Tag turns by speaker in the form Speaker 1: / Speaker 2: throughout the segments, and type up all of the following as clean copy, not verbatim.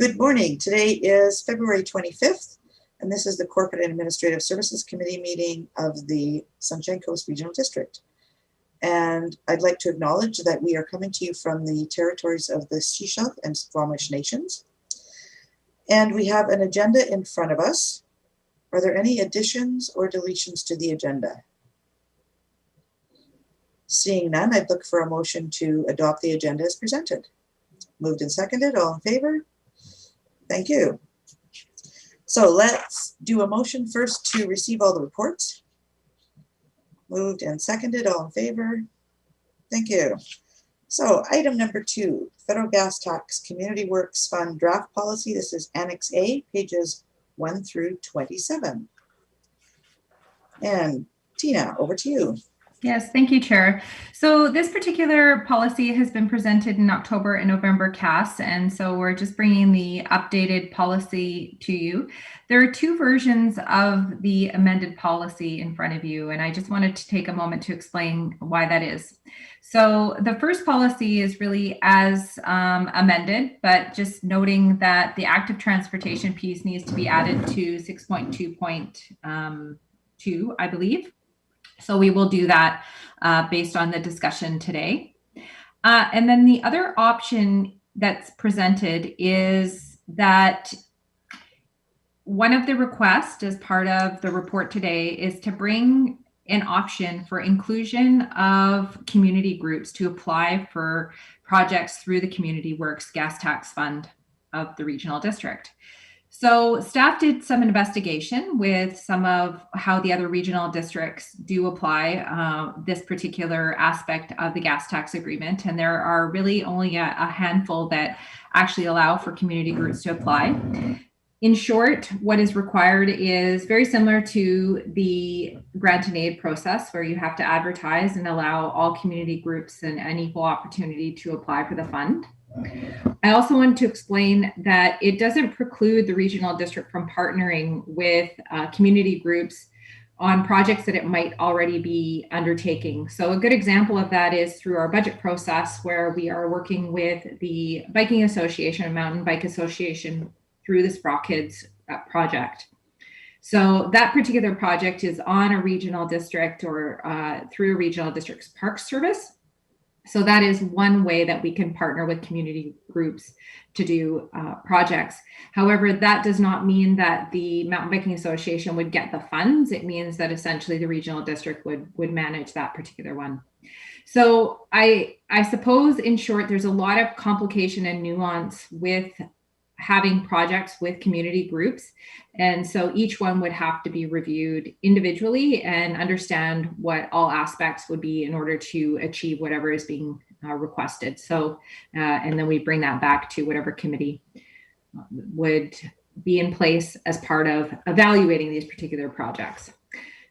Speaker 1: Good morning. Today is February 25th, and this is the Corporate and Administrative Services Committee meeting of the Sunshine Coast Regional District. And I'd like to acknowledge that we are coming to you from the territories of the Shishak and Squamish Nations. And we have an agenda in front of us. Are there any additions or deletions to the agenda? Seeing none, I'd look for a motion to adopt the agenda as presented. Moved and seconded, all in favor? Thank you. So let's do a motion first to receive all the reports. Moved and seconded, all in favor? Thank you. So item number 2, Federal Gas Tax Community Works Fund Draft Policy. This is Annex A, pages 1 through 27. And Tina, over to you.
Speaker 2: Yes, thank you, Chair. So this particular policy has been presented in October and November casts, and so we're just bringing the updated policy to you. There are 2 versions of the amended policy in front of you, and I just wanted to take a moment to explain why that is. So the first policy is really as amended, but just noting that the active transportation piece needs to be added to 6.2.2, I believe. So we will do that based on the discussion today. And then the other option that's presented is that one of the requests as part of the report today is to bring an option for inclusion of community groups to apply for projects through the Community Works Gas Tax Fund of the Regional District. So staff did some investigation with some of how the other regional districts do apply this particular aspect of the gas tax agreement. And there are really only a handful that actually allow for community groups to apply. In short, what is required is very similar to the grant and aid process, where you have to advertise and allow all community groups an equal opportunity to apply for the fund. I also want to explain that it doesn't preclude the regional district from partnering with community groups on projects that it might already be undertaking. So a good example of that is through our budget process, where we are working with the Biking Association and Mountain Bike Association through the Sprock Kids project. So that particular project is on a regional district or through a regional district's park service. So that is one way that we can partner with community groups to do projects. However, that does not mean that the Mountain Biking Association would get the funds. It means that essentially the regional district would manage that particular one. So I suppose in short, there's a lot of complication and nuance with having projects with community groups. And so each one would have to be reviewed individually and understand what all aspects would be in order to achieve whatever is being requested. So, and then we bring that back to whatever committee would be in place as part of evaluating these particular projects.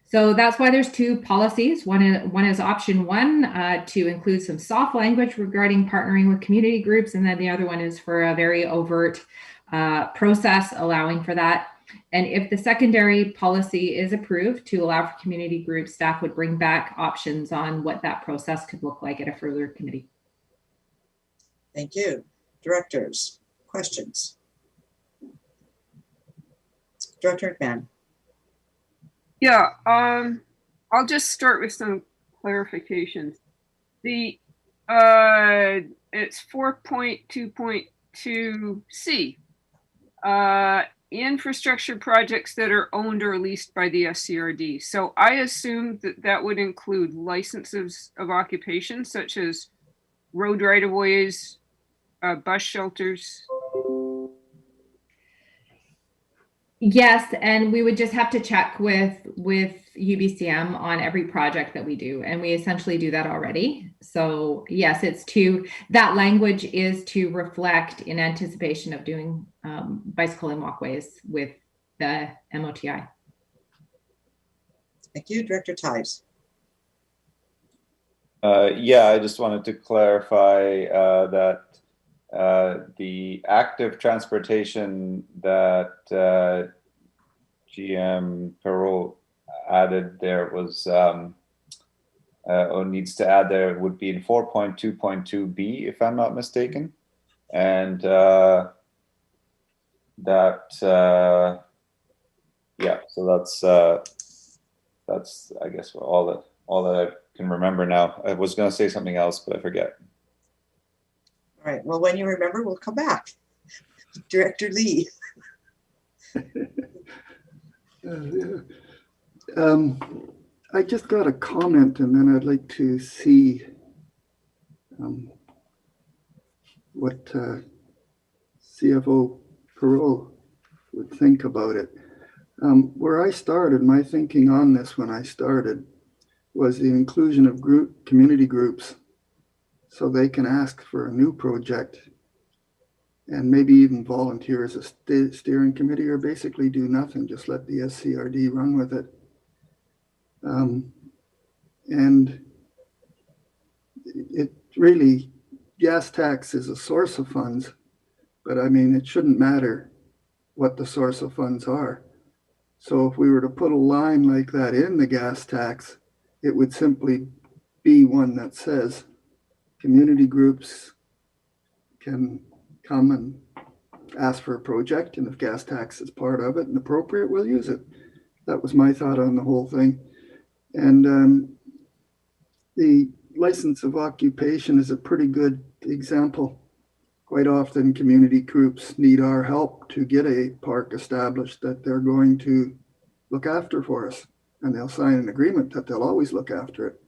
Speaker 2: So that's why there's 2 policies. One is option 1 to include some soft language regarding partnering with community groups. And then the other one is for a very overt process allowing for that. And if the secondary policy is approved to allow for community groups, staff would bring back options on what that process could look like at a further committee.
Speaker 1: Thank you. Directors, questions? Director McMahon.
Speaker 3: Yeah, I'll just start with some clarifications. The it's 4.2.2C, infrastructure projects that are owned or leased by the SCRD. So I assume that that would include licenses of occupation, such as road right-of-ways, bus shelters.
Speaker 2: Yes, and we would just have to check with UBCM on every project that we do, and we essentially do that already. So yes, that language is to reflect in anticipation of doing bicycle and walkways with the MOTI.
Speaker 1: Thank you. Director Tives.
Speaker 4: Yeah, I just wanted to clarify that the active transportation that GM Perot added there was, or needs to add there, would be in 4.2.2B, if I'm not mistaken. And that yeah, so that's I guess all that I can remember now. I was going to say something else, but I forget.
Speaker 1: All right, well, when you remember, we'll come back. Director Lee.
Speaker 5: I just got a comment, and then I'd like to see what CFO Perot would think about it. Where I started, my thinking on this when I started was the inclusion of community groups so they can ask for a new project and maybe even volunteer as a steering committee or basically do nothing, just let the SCRD run with it. And it really, gas tax is a source of funds, but I mean, it shouldn't matter what the source of funds are. So if we were to put a line like that in the gas tax, it would simply be one that says community groups can come and ask for a project, and if gas tax is part of it and appropriate, we'll use it. That was my thought on the whole thing. And the license of occupation is a pretty good example. Quite often community groups need our help to get a park established that they're going to look after for us. And they'll sign an agreement that they'll always look after it.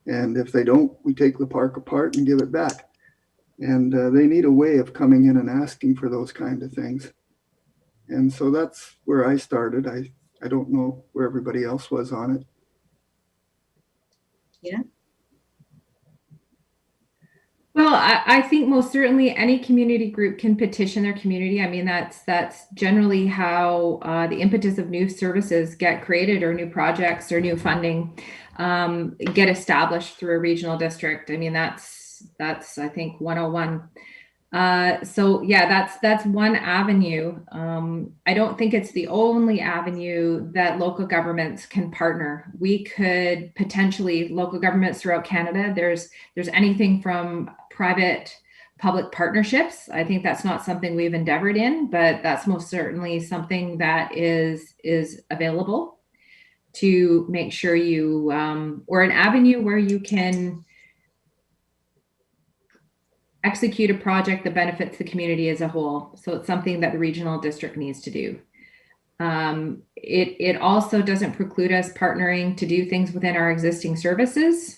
Speaker 5: And if they don't, we take the park apart and give it back. And they need a way of coming in and asking for those kind of things. And so that's where I started. I don't know where everybody else was on it.
Speaker 1: Yeah.
Speaker 2: Well, I think most certainly any community group can petition their community. I mean, that's generally how the impetus of new services get created, or new projects or new funding get established through a regional district. I mean, that's I think 101. So yeah, that's one avenue. I don't think it's the only avenue that local governments can partner. We could potentially, local governments throughout Canada, there's anything from private public partnerships. I think that's not something we've endeavored in, but that's most certainly something that is available to make sure you, or an avenue where you can execute a project that benefits the community as a whole. So it's something that the regional district needs to do. It also doesn't preclude us partnering to do things within our existing services.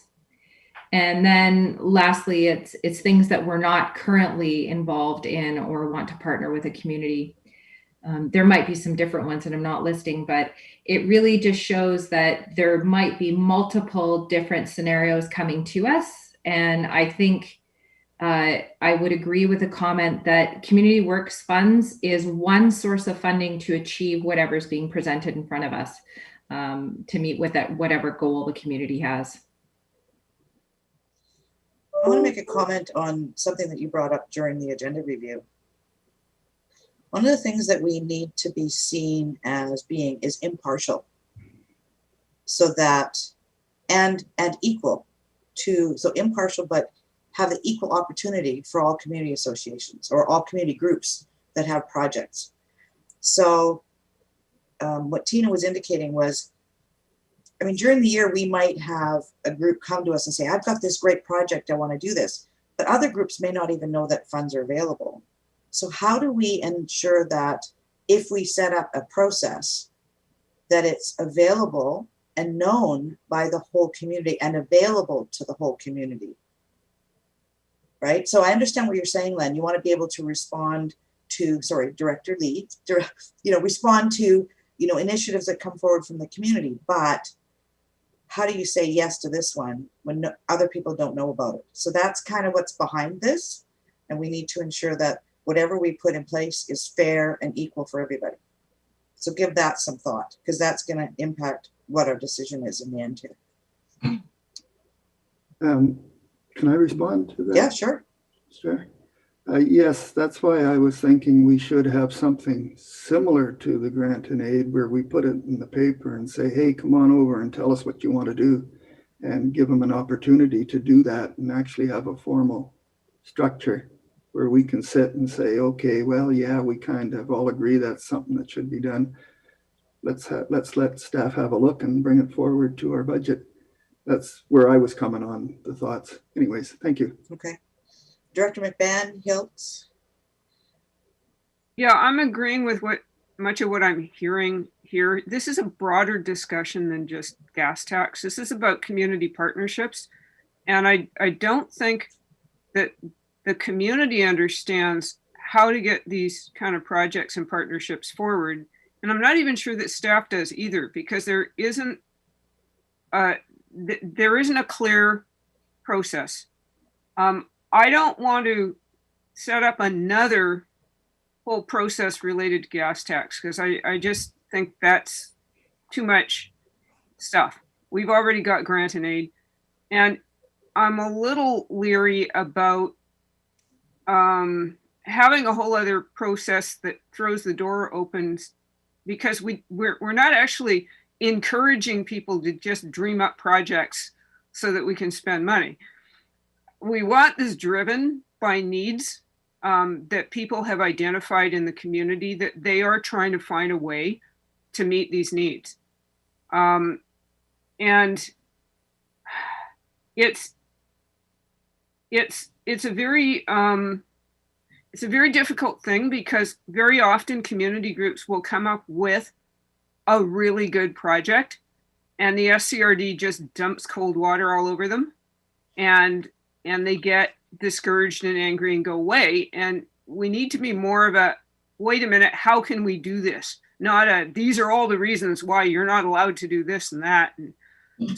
Speaker 2: And then lastly, it's things that we're not currently involved in or want to partner with a community. There might be some different ones that I'm not listing, but it really just shows that there might be multiple different scenarios coming to us. And I think I would agree with the comment that Community Works funds is one source of funding to achieve whatever's being presented in front of us, to meet with that whatever goal the community has.
Speaker 1: I want to make a comment on something that you brought up during the agenda review. One of the things that we need to be seen as being is impartial, so that and equal to, so impartial, but have the equal opportunity for all community associations or all community groups that have projects. So what Tina was indicating was, I mean, during the year, we might have a group come to us and say, I've got this great project, I want to do this. But other groups may not even know that funds are available. So how do we ensure that if we set up a process, that it's available and known by the whole community and available to the whole community? Right? So I understand what you're saying, Len. You want to be able to respond to, sorry, Director Lee, respond to, initiatives that come forward from the community. But how do you say yes to this one when other people don't know about it? So that's kind of what's behind this. And we need to ensure that whatever we put in place is fair and equal for everybody. So give that some thought, because that's going to impact what our decision is in the end here.
Speaker 5: Can I respond to that?
Speaker 1: Yeah, sure.
Speaker 5: Sure. Yes, that's why I was thinking we should have something similar to the grant and aid, where we put it in the paper and say, hey, come on over and tell us what you want to do, and give them an opportunity to do that and actually have a formal structure where we can sit and say, okay, well, yeah, we kind of all agree that's something that should be done. Let's let staff have a look and bring it forward to our budget. That's where I was coming on the thoughts. Anyways, thank you.
Speaker 1: Okay. Director McMahon, Hiltz?
Speaker 3: Yeah, I'm agreeing with much of what I'm hearing here. This is a broader discussion than just gas tax. This is about community partnerships. And I don't think that the community understands how to get these kind of projects and partnerships forward. And I'm not even sure that staff does either, because there isn't a clear process. I don't want to set up another whole process related to gas tax, because I just think that's too much stuff. We've already got grant and aid, and I'm a little leery about having a whole other process that throws the door open, because we're not actually encouraging people to just dream up projects so that we can spend money. We want this driven by needs that people have identified in the community, that they are trying to find a way to meet these needs. And it's a very difficult thing, because very often community groups will come up with a really good project and the SCRD just dumps cold water all over them, and they get discouraged and angry and go away. And we need to be more of a, wait a minute, how can we do this? Not a, these are all the reasons why you're not allowed to do this and that and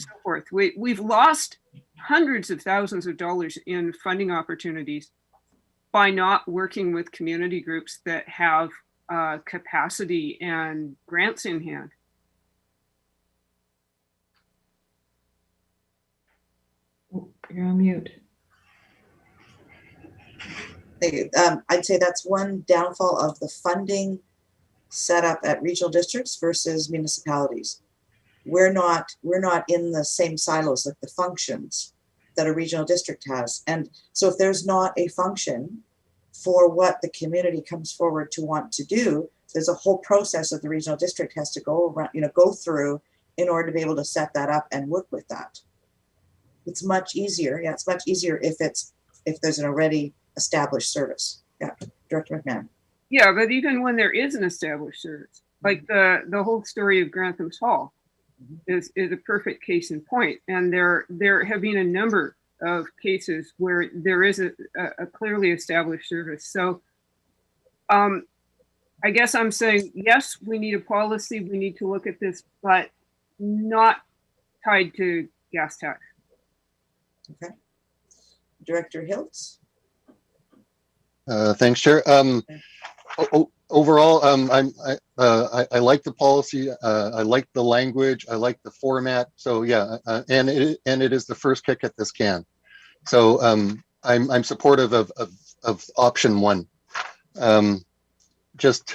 Speaker 3: so forth. We've lost hundreds of thousands of dollars in funding opportunities by not working with community groups that have capacity and grants in hand.
Speaker 2: You're on mute.
Speaker 1: I'd say that's one downfall of the funding set up at regional districts versus municipalities. We're not in the same silos, like the functions that a regional district has. And so if there's not a function for what the community comes forward to want to do, there's a whole process that the regional district has to go around, go through in order to be able to set that up and work with that. It's much easier. Yeah, it's much easier if there's an already established service. Yeah, Director McMahon.
Speaker 3: Yeah, but even when there is an established service, like the whole story of Grantham's Hall is a perfect case in point. And there have been a number of cases where there is a clearly established service. So I guess I'm saying, yes, we need a policy. We need to look at this, but not tied to gas tax.
Speaker 1: Okay. Director Hiltz.
Speaker 6: Thanks, Chair. Overall, I like the policy. I like the language. I like the format. So yeah, and it is the first kick at this can. So I'm supportive of option one, just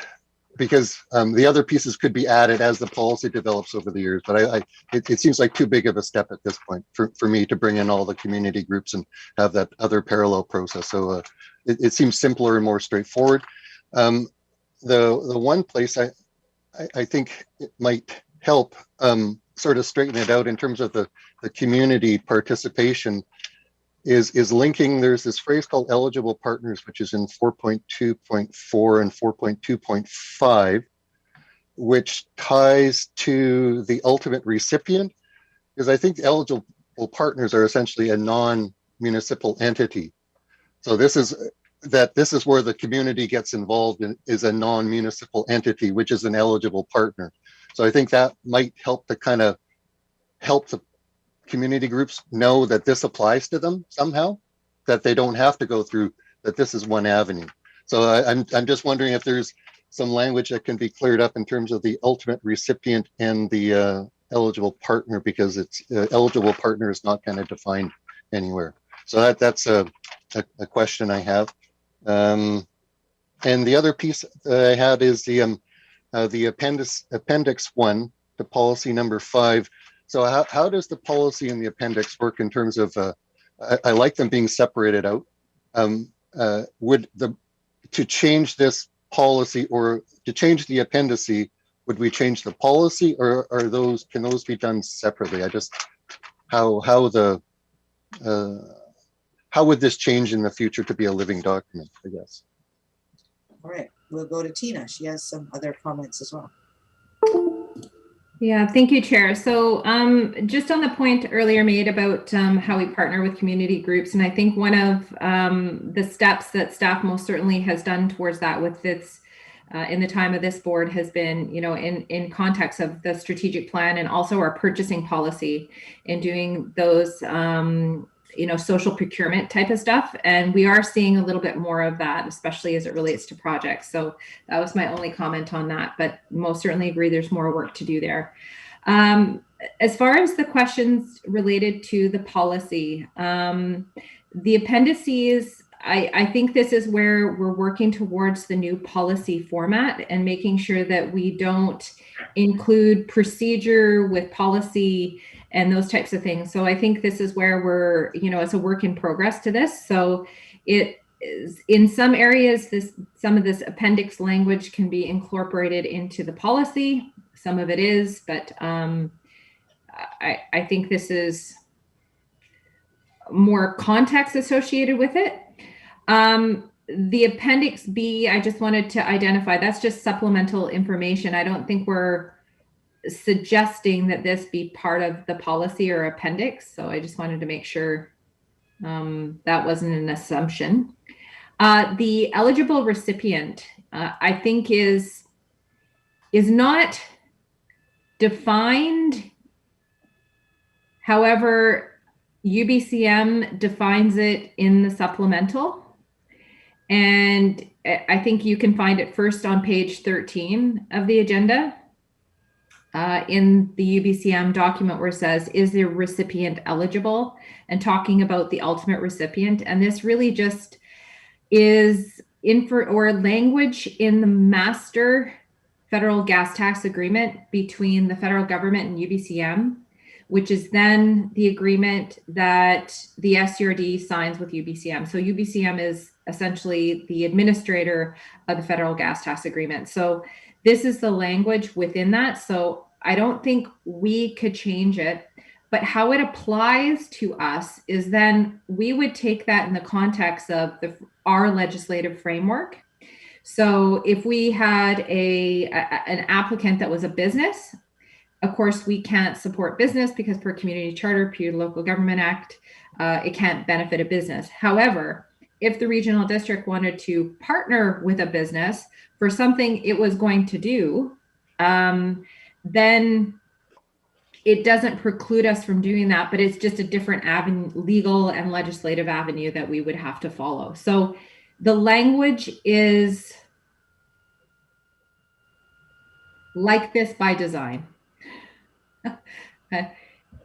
Speaker 6: because the other pieces could be added as the policy develops over the years. But it seems like too big of a step at this point for me to bring in all the community groups and have that other parallel process. So it seems simpler and more straightforward. The one place I think it might help sort of straighten it out in terms of the community participation is linking. There's this phrase called eligible partners, which is in 4.2.4 and 4.2.5, which ties to the ultimate recipient, because I think eligible partners are essentially a non-municipal entity. So this is where the community gets involved in, is a non-municipal entity, which is an eligible partner. So I think that might help to kind of help the community groups know that this applies to them somehow, that they don't have to go through, that this is one avenue. So I'm just wondering if there's some language that can be cleared up in terms of the ultimate recipient and the eligible partner, because it's eligible partner is not kind of defined anywhere. So that's a question I have. And the other piece that I had is the appendix 1 to policy number 5. So how does the policy in the appendix work in terms of, I like them being separated out. to change this policy or to change the appendice, would we change the policy, or can those be done separately? How would this change in the future to be a living document, I guess?
Speaker 1: All right, we'll go to Tina. She has some other comments as well.
Speaker 2: Yeah, thank you, Chair. So just on the point earlier made about how we partner with community groups, and I think one of the steps that staff most certainly has done towards that with this in the time of this board has been, in context of the strategic plan and also our purchasing policy in doing those social procurement type of stuff. And we are seeing a little bit more of that, especially as it relates to projects. So that was my only comment on that, but most certainly agree there's more work to do there. As far as the questions related to the policy, the appendices, I think this is where we're working towards the new policy format and making sure that we don't include procedure with policy and those types of things. So I think this is where we're, it's a work in progress to this. So it is in some areas, some of this appendix language can be incorporated into the policy. Some of it is, but I think this is more context associated with it. The Appendix B, I just wanted to identify, that's just supplemental information. I don't think we're suggesting that this be part of the policy or appendix. So I just wanted to make sure that wasn't an assumption. The eligible recipient, I think is not defined. However, UBCM defines it in the supplemental. And I think you can find it first on page 13 of the agenda. In the UBCM document where it says, is the recipient eligible, and talking about the ultimate recipient. And this really just is language in the master federal gas tax agreement between the federal government and UBCM, which is then the agreement that the SCRD signs with UBCM. So UBCM is essentially the administrator of the federal gas tax agreement. So this is the language within that. So I don't think we could change it, but how it applies to us is then we would take that in the context of our legislative framework. So if we had an applicant that was a business, of course, we can't support business because per community charter, per local government act, it can't benefit a business. However, if the regional district wanted to partner with a business for something it was going to do, then it doesn't preclude us from doing that, but it's just a different avenue, legal and legislative avenue that we would have to follow. So the language is like this by design.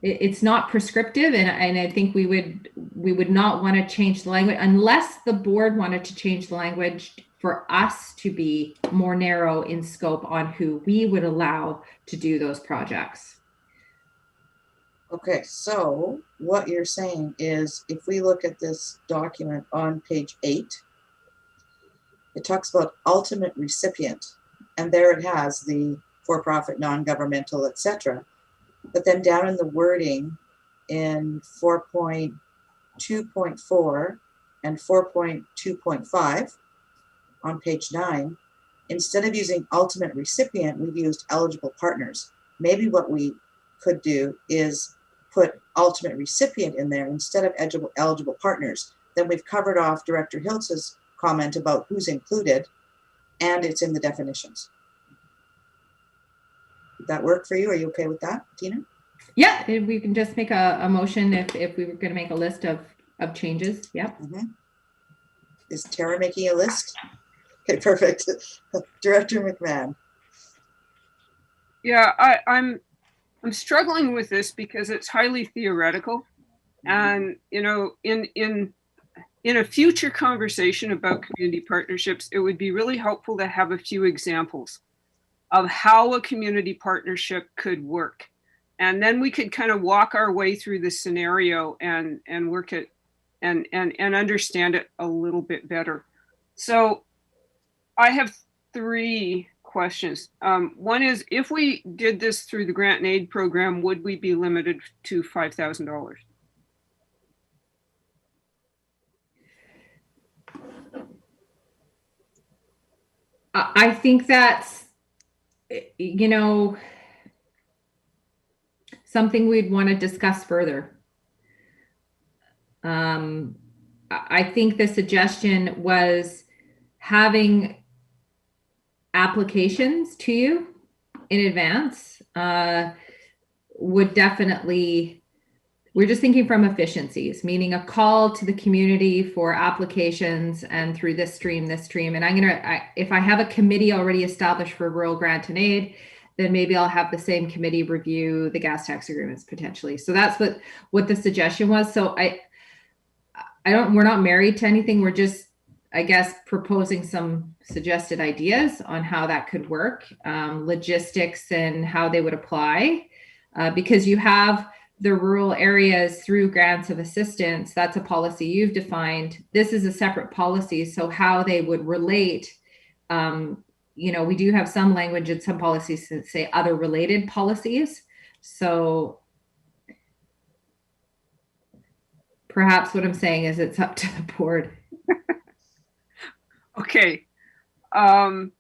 Speaker 2: It's not prescriptive, and I think we would not want to change the language unless the board wanted to change the language for us to be more narrow in scope on who we would allow to do those projects.
Speaker 1: Okay, so what you're saying is if we look at this document on page 8, it talks about ultimate recipient, and there it has the for-profit, non-governmental, etc. But then down in the wording in 4.2.4 and 4.2.5 on page 9, instead of using ultimate recipient, we've used eligible partners. Maybe what we could do is put ultimate recipient in there instead of eligible partners. Then we've covered off Director Hiltz's comment about who's included, and it's in the definitions. Did that work for you? Are you okay with that, Tina?
Speaker 2: Yeah, we can just make a motion if we were going to make a list of changes. Yeah.
Speaker 1: Mm-hmm. Is Tara making a list? Okay, perfect. Director McMahon.
Speaker 3: Yeah, I'm struggling with this because it's highly theoretical, and in a future conversation about community partnerships, it would be really helpful to have a few examples of how a community partnership could work. And then we could kind of walk our way through the scenario and work it and understand it a little bit better. So I have 3 questions. One is, if we did this through the grant and aid program, would we be limited to $5,000?
Speaker 2: I think that's, something we'd want to discuss further. I think the suggestion was having applications to you in advance would definitely, we're just thinking from efficiencies, meaning a call to the community for applications and through this stream. And if I have a committee already established for rural grant and aid, then maybe I'll have the same committee review the gas tax agreements potentially. So that's what the suggestion was. So we're not married to anything. We're just, I guess, proposing some suggested ideas on how that could work, logistics and how they would apply, because you have the rural areas through grants of assistance. That's a policy you've defined. This is a separate policy. So how they would relate, we do have some language in some policies that say other related policies. So perhaps what I'm saying is it's up to the board.
Speaker 3: Okay. In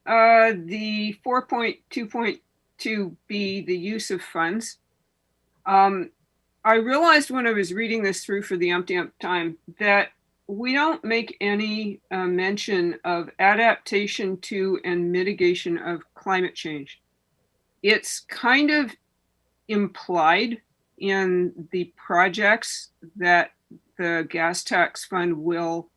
Speaker 3: the 4.2.2b, the use of funds, I realized when I was reading this through for the umpteenth time that we don't make any mention of adaptation to and mitigation of climate change. It's kind of implied in the projects that the gas tax fund will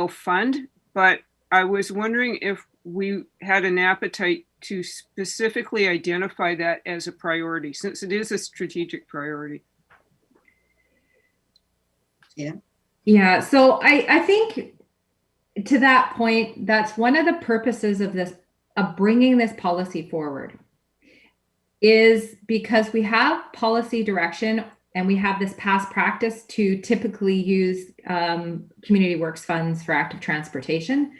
Speaker 3: fund, but I was wondering if we had an appetite to specifically identify that as a priority, since it is a strategic priority.
Speaker 2: Yeah. So I think to that point, that's one of the purposes of bringing this policy forward, is because we have policy direction and we have this past practice to typically use community works funds for active transportation.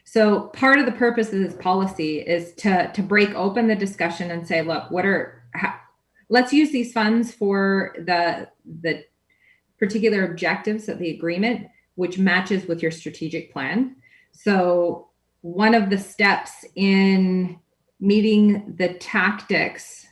Speaker 2: So part of the purpose of this policy is to break open the discussion and say, look, let's use these funds for the particular objectives of the agreement, which matches with your strategic plan. So one of the steps in meeting the tactics,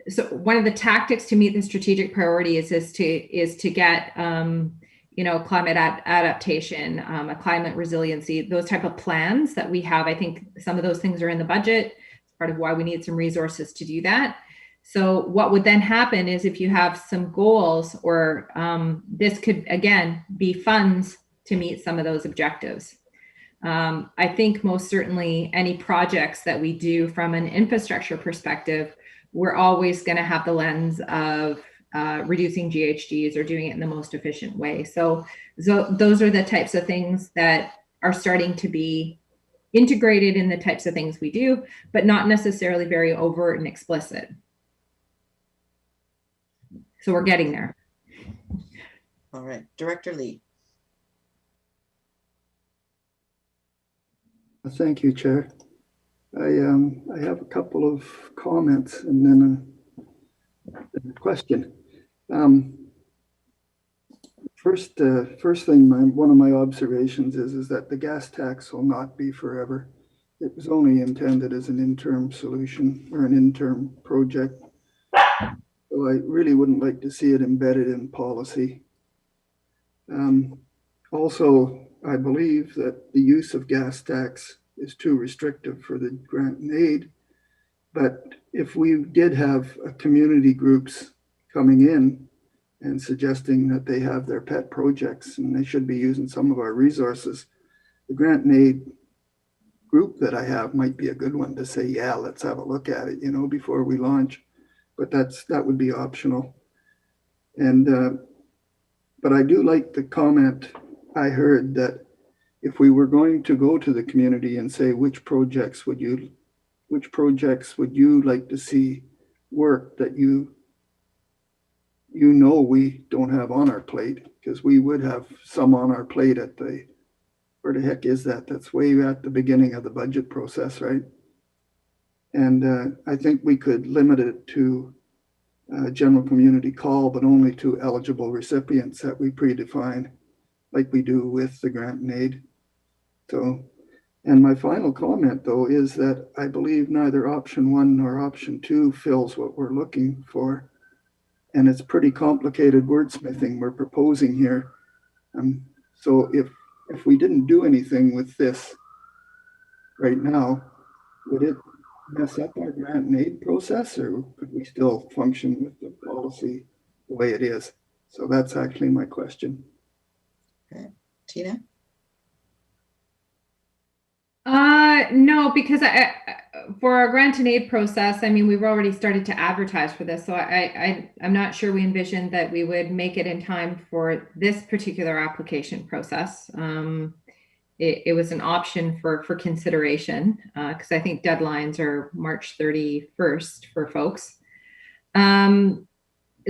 Speaker 2: so one of the tactics to meet the strategic priorities is to get climate adaptation, a climate resiliency, those type of plans that we have. I think some of those things are in the budget. It's part of why we need some resources to do that. So what would then happen is, if you have some goals, or this could again be funds to meet some of those objectives. I think most certainly any projects that we do from an infrastructure perspective, we're always going to have the lens of reducing GHGs or doing it in the most efficient way. So those are the types of things that are starting to be integrated in the types of things we do, but not necessarily very overt and explicit. So we're getting there.
Speaker 1: All right, Director Lee.
Speaker 5: Thank you, Chair. I have a couple of comments and then a question. First thing, one of my observations is that the gas tax will not be forever. It was only intended as an interim solution or an interim project. So I really wouldn't like to see it embedded in policy. Also, I believe that the use of gas tax is too restrictive for the grant and aid. But if we did have community groups coming in and suggesting that they have their pet projects and they should be using some of our resources, the grant and aid group that I have might be a good one to say, yeah, let's have a look at it, before we launch. But that would be optional. And but I do like the comment I heard that if we were going to go to the community and say, which projects would you like to see work that you you know we don't have on our plate, because we would have some on our plate at the, where the heck is that? That's way at the beginning of the budget process, right? And I think we could limit it to general community call, but only to eligible recipients that we predefine, like we do with the grant and aid. So, and my final comment though is that I believe neither option 1 nor option 2 fills what we're looking for. And it's pretty complicated wordsmithing we're proposing here. So if we didn't do anything with this right now, would it mess up our grant and aid process, or could we still function with the policy the way it is? So that's actually my question.
Speaker 1: Okay. Tina?
Speaker 2: No, because for our grant and aid process, I mean, we've already started to advertise for this, so I'm not sure we envisioned that we would make it in time for this particular application process. It was an option for consideration, because I think deadlines are March 31st for folks.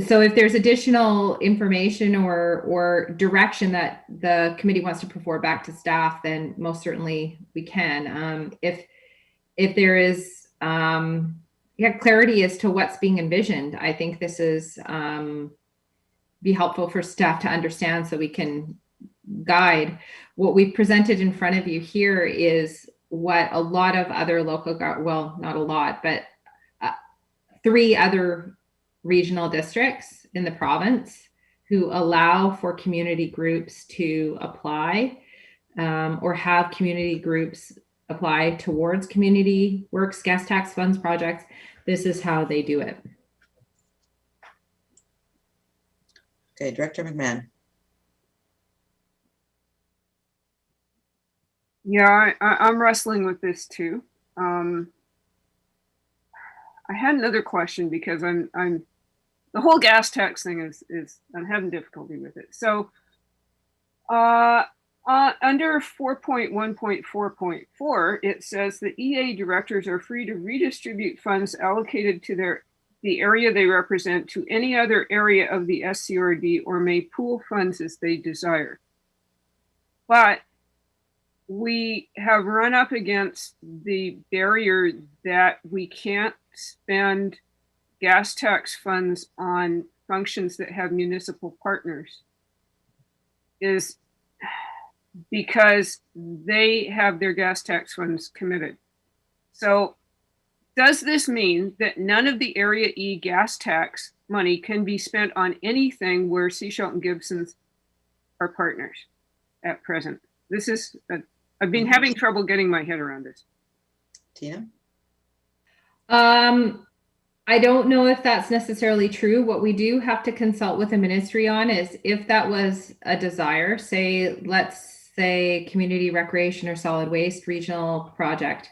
Speaker 2: So if there's additional information or direction that the committee wants to put forward back to staff, then most certainly we can. If there is clarity as to what's being envisioned, I think this is be helpful for staff to understand so we can guide. What we've presented in front of you here is what a lot of other local, well, not a lot, but 3 other regional districts in the province who allow for community groups to apply, or have community groups apply towards community works, gas tax funds projects. This is how they do it.
Speaker 1: Okay, Director McMahon.
Speaker 3: Yeah, I'm wrestling with this too. I had another question because I'm the whole gas tax thing is I'm having difficulty with it. So under 4.1.4.4, it says the EA directors are free to redistribute funds allocated to the area they represent to any other area of the SCRD, or may pool funds as they desire. But we have run up against the barrier that we can't spend gas tax funds on functions that have municipal partners, is because they have their gas tax funds committed. So does this mean that none of the Area E gas tax money can be spent on anything where Sechelt and Gibson's are partners at present? This is, I've been having trouble getting my head around this.
Speaker 1: Tina?
Speaker 2: I don't know if that's necessarily true. What we do have to consult with the ministry on is if that was a desire, say, let's say community recreation or solid waste regional project.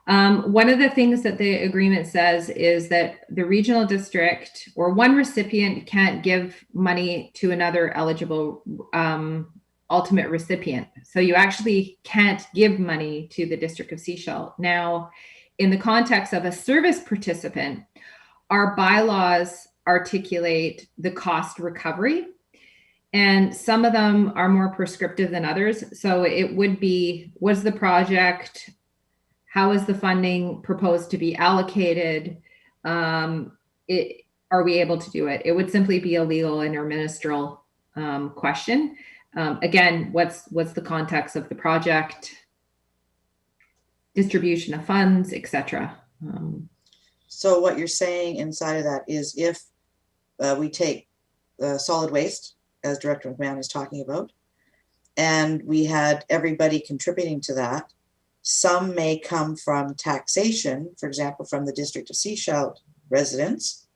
Speaker 2: One of the things that the agreement says is that the regional district or one recipient can't give money to another eligible ultimate recipient. So you actually can't give money to the District of Sechelt. Now, in the context of a service participant, our bylaws articulate the cost recovery, and some of them are more prescriptive than others. So it would be, was the project, how is the funding proposed to be allocated? Are we able to do it? It would simply be a legal and or ministerial question. Again, what's the context of the project, distribution of funds, etc.
Speaker 1: So what you're saying inside of that is if we take solid waste, as Director McMahon is talking about, and we had everybody contributing to that, some may come from taxation, for example, from the District of Sechelt residents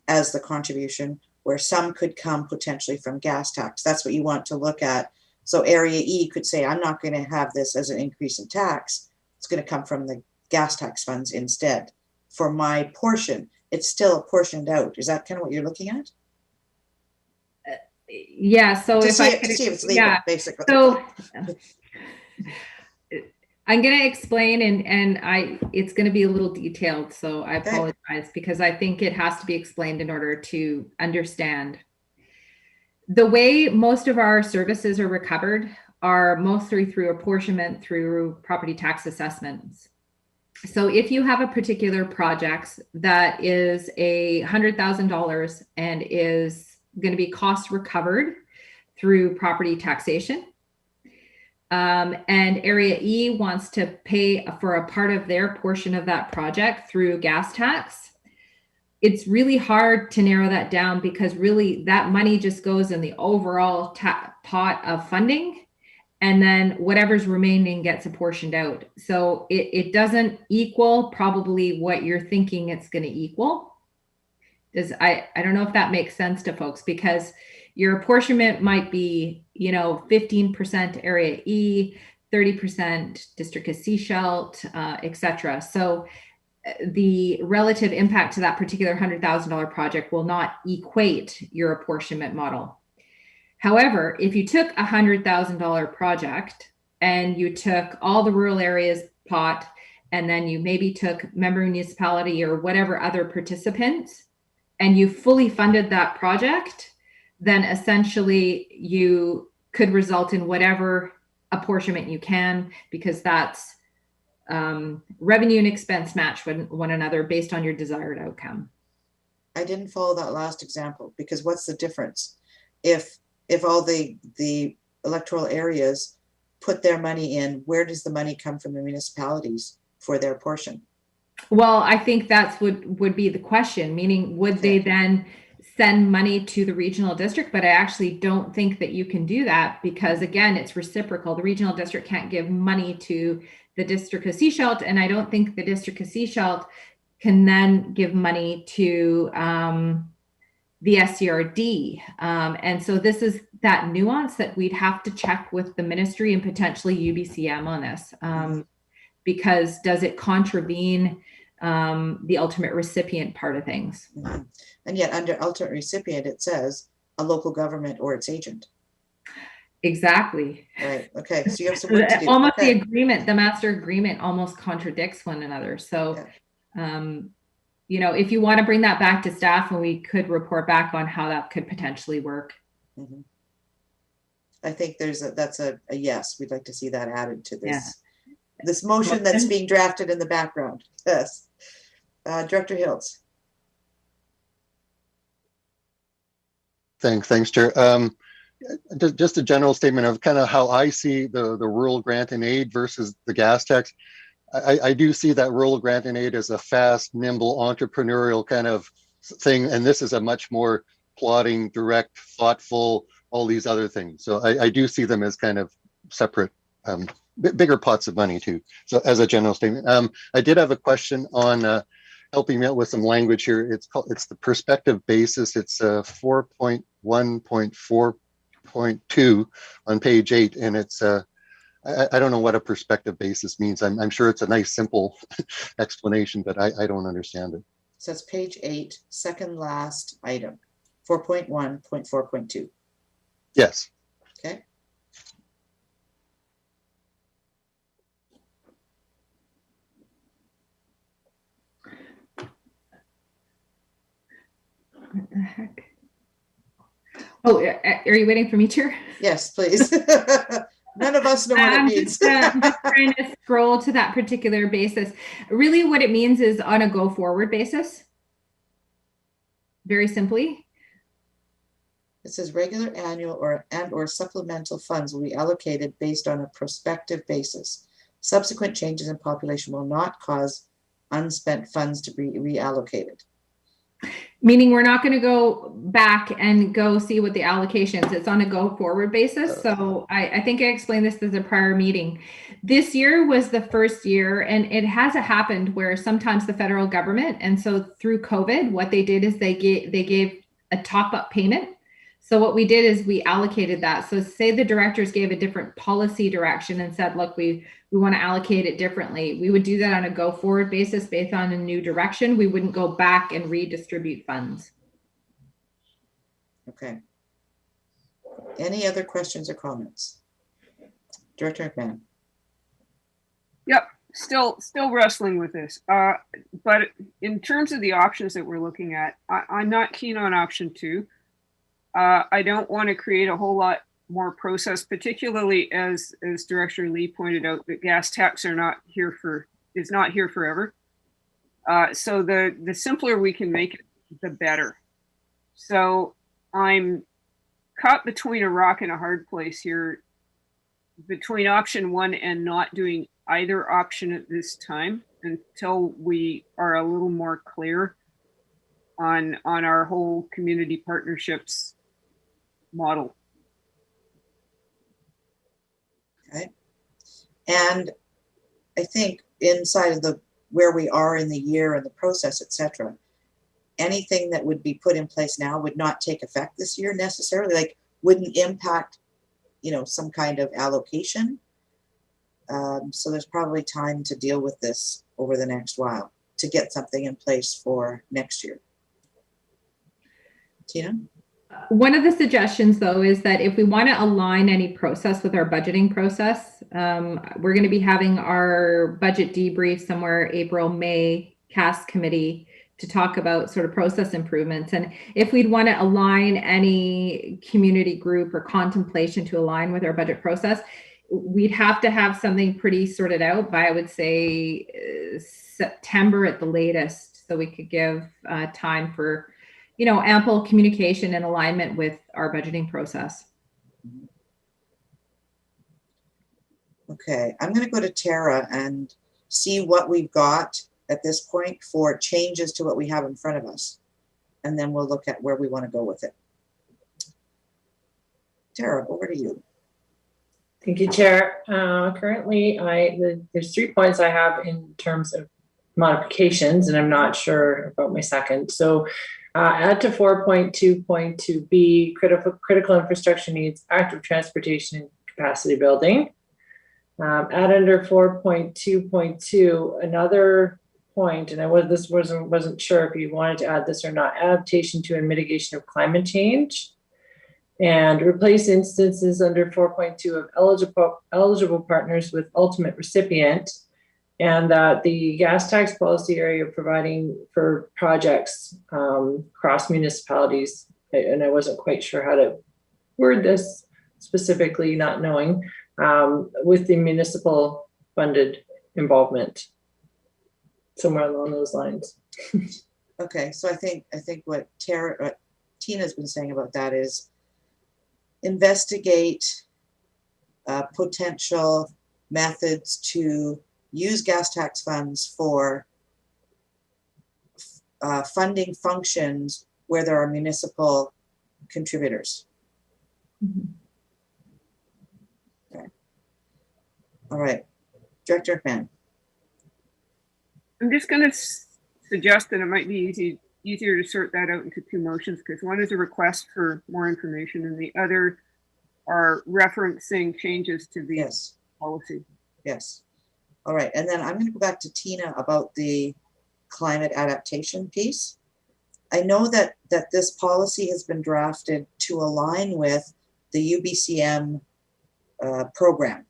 Speaker 1: as the contribution, where some could come potentially from gas tax. That's what you want to look at. So Area E could say, I'm not going to have this as an increase in tax. It's going to come from the gas tax funds instead. For my portion, it's still apportioned out. Is that kind of what you're looking at?
Speaker 2: Yeah. So
Speaker 1: To
Speaker 2: if
Speaker 1: see
Speaker 2: I
Speaker 1: if it's legal,
Speaker 2: yeah.
Speaker 1: basically.
Speaker 2: So I'm going to explain, and it's going to be a little detailed. So I apologize because I think it has to be explained in order to understand. The way most of our services are recovered are mostly through apportionment through property tax assessments. So if you have a particular project that is $100,000 and is going to be cost recovered through property taxation, and Area E wants to pay for a part of their portion of that project through gas tax, it's really hard to narrow that down because really that money just goes in the overall pot of funding, and then whatever's remaining gets apportioned out. So it doesn't equal probably what you're thinking it's going to equal. I don't know if that makes sense to folks, because your apportionment might be, 15% Area E, 30% District of Sechelt, et cetera. So the relative impact to that particular $100,000 project will not equate your apportionment model. However, if you took a $100,000 project and you took all the rural areas pot, and then you maybe took member municipality or whatever other participants, and you fully funded that project, then essentially you could result in whatever apportionment you can, because that's revenue and expense match one another based on your desired outcome.
Speaker 1: I didn't follow that last example, because what's the difference? If all the electoral areas put their money in, where does the money come from the municipalities for their portion?
Speaker 2: Well, I think that's what would be the question, meaning would they then send money to the regional district? But I actually don't think that you can do that, because again, it's reciprocal. The regional district can't give money to the District of Sechelt, and I don't think the District of Sechelt can then give money to the SCRD. And so this is that nuance that we'd have to check with the ministry and potentially UBCM on this, because does it contravene the ultimate recipient part of things?
Speaker 1: Mm-hmm. And yet under ultimate recipient, it says a local government or its agent.
Speaker 2: Exactly.
Speaker 1: Right. Okay. So you have some work to do.
Speaker 2: Almost
Speaker 1: okay.
Speaker 2: The agreement, the master agreement almost contradicts one another. So, if you want to bring that back to staff, and we could report back on how that could potentially work.
Speaker 1: Mm-hmm. I think that's a yes. We'd like to see that added to this motion that's being drafted in the background. Yes. Director Hiltz.
Speaker 6: Thanks, Chair. Just a general statement of kind of how I see the rural grant and aid versus the gas tax. I do see that rural grant and aid as a fast, nimble, entrepreneurial kind of thing, and this is a much more plodding, direct, thoughtful, all these other things. So I do see them as kind of separate, bigger pots of money too. So as a general statement, I did have a question on helping me out with some language here. It's the perspective basis. It's 4.1.4.2 on page 8, and it's I don't know what a perspective basis means. I'm sure it's a nice, simple explanation, but I don't understand it.
Speaker 1: So it's page 8, second last item, 4.1.4.2.
Speaker 6: Yes.
Speaker 1: Okay.
Speaker 2: What the heck? Oh, are you waiting for me, Chair?
Speaker 1: Yes, please. None of us know what it means.
Speaker 2: I'm just trying to scroll to that particular basis. Really what it means is on a go forward basis. Very simply.
Speaker 1: It says regular annual or supplemental funds will be allocated based on a prospective basis. Subsequent changes in population will not cause unspent funds to be reallocated.
Speaker 2: Meaning we're not going to go back and go see what the allocations. It's on a go forward basis. So I think I explained this as a prior meeting. This year was the first year, and it has happened where sometimes the federal government, and so through COVID, what they did is they gave a top up payment. So what we did is we allocated that. So say the directors gave a different policy direction and said, look, we want to allocate it differently. We would do that on a go forward basis based on a new direction. We wouldn't go back and redistribute funds.
Speaker 1: Okay. Any other questions or comments? Director McMahon.
Speaker 3: Yep, still wrestling with this. But in terms of the options that we're looking at, I'm not keen on option 2. I don't want to create a whole lot more process, particularly as Director Lee pointed out, that gas tax is not here forever. So the simpler we can make it, the better. So I'm caught between a rock and a hard place here, between option one and not doing either option at this time until we are a little more clear on our whole community partnerships model.
Speaker 1: Okay. And I think inside of where we are in the year and the process, etc., anything that would be put in place now would not take effect this year necessarily, like wouldn't impact, some kind of allocation. So there's probably time to deal with this over the next while to get something in place for next year. Tina?
Speaker 2: One of the suggestions, though, is that if we want to align any process with our budgeting process, we're going to be having our budget debrief somewhere April, May, CAS committee to talk about sort of process improvements. And if we'd want to align any community group or contemplation to align with our budget process, we'd have to have something pretty sorted out by, I would say, September at the latest, so we could give time for ample communication and alignment with our budgeting process.
Speaker 1: Okay, I'm going to go to Tara and see what we've got at this point for changes to what we have in front of us. And then we'll look at where we want to go with it. Tara, over to you.
Speaker 7: Thank you, Chair. Currently, there's 3 points I have in terms of modifications, and I'm not sure about my second. So add to 4.2.2b, critical infrastructure needs active transportation and capacity building. Add under 4.2.2 another point, and wasn't sure if you wanted to add this or not, adaptation to and mitigation of climate change. And replace instances under 4.2 of eligible partners with ultimate recipient, and that the gas tax policy area providing for projects across municipalities, and I wasn't quite sure how to word this specifically, not knowing, with the municipal funded involvement, somewhere along those lines.
Speaker 1: Okay, so I think what Tina's been saying about that is investigate potential methods to use gas tax funds for funding functions where there are municipal contributors.
Speaker 2: Mm-hmm.
Speaker 1: Okay. All right, Director McMahon.
Speaker 3: I'm just going to suggest that it might be easier to sort that out into 2 motions, because one is a request for more information and the other are referencing changes to the policy.
Speaker 1: Yes. All right. And then I'm going to go back to Tina about the climate adaptation piece. I know that this policy has been drafted to align with the UBCM program.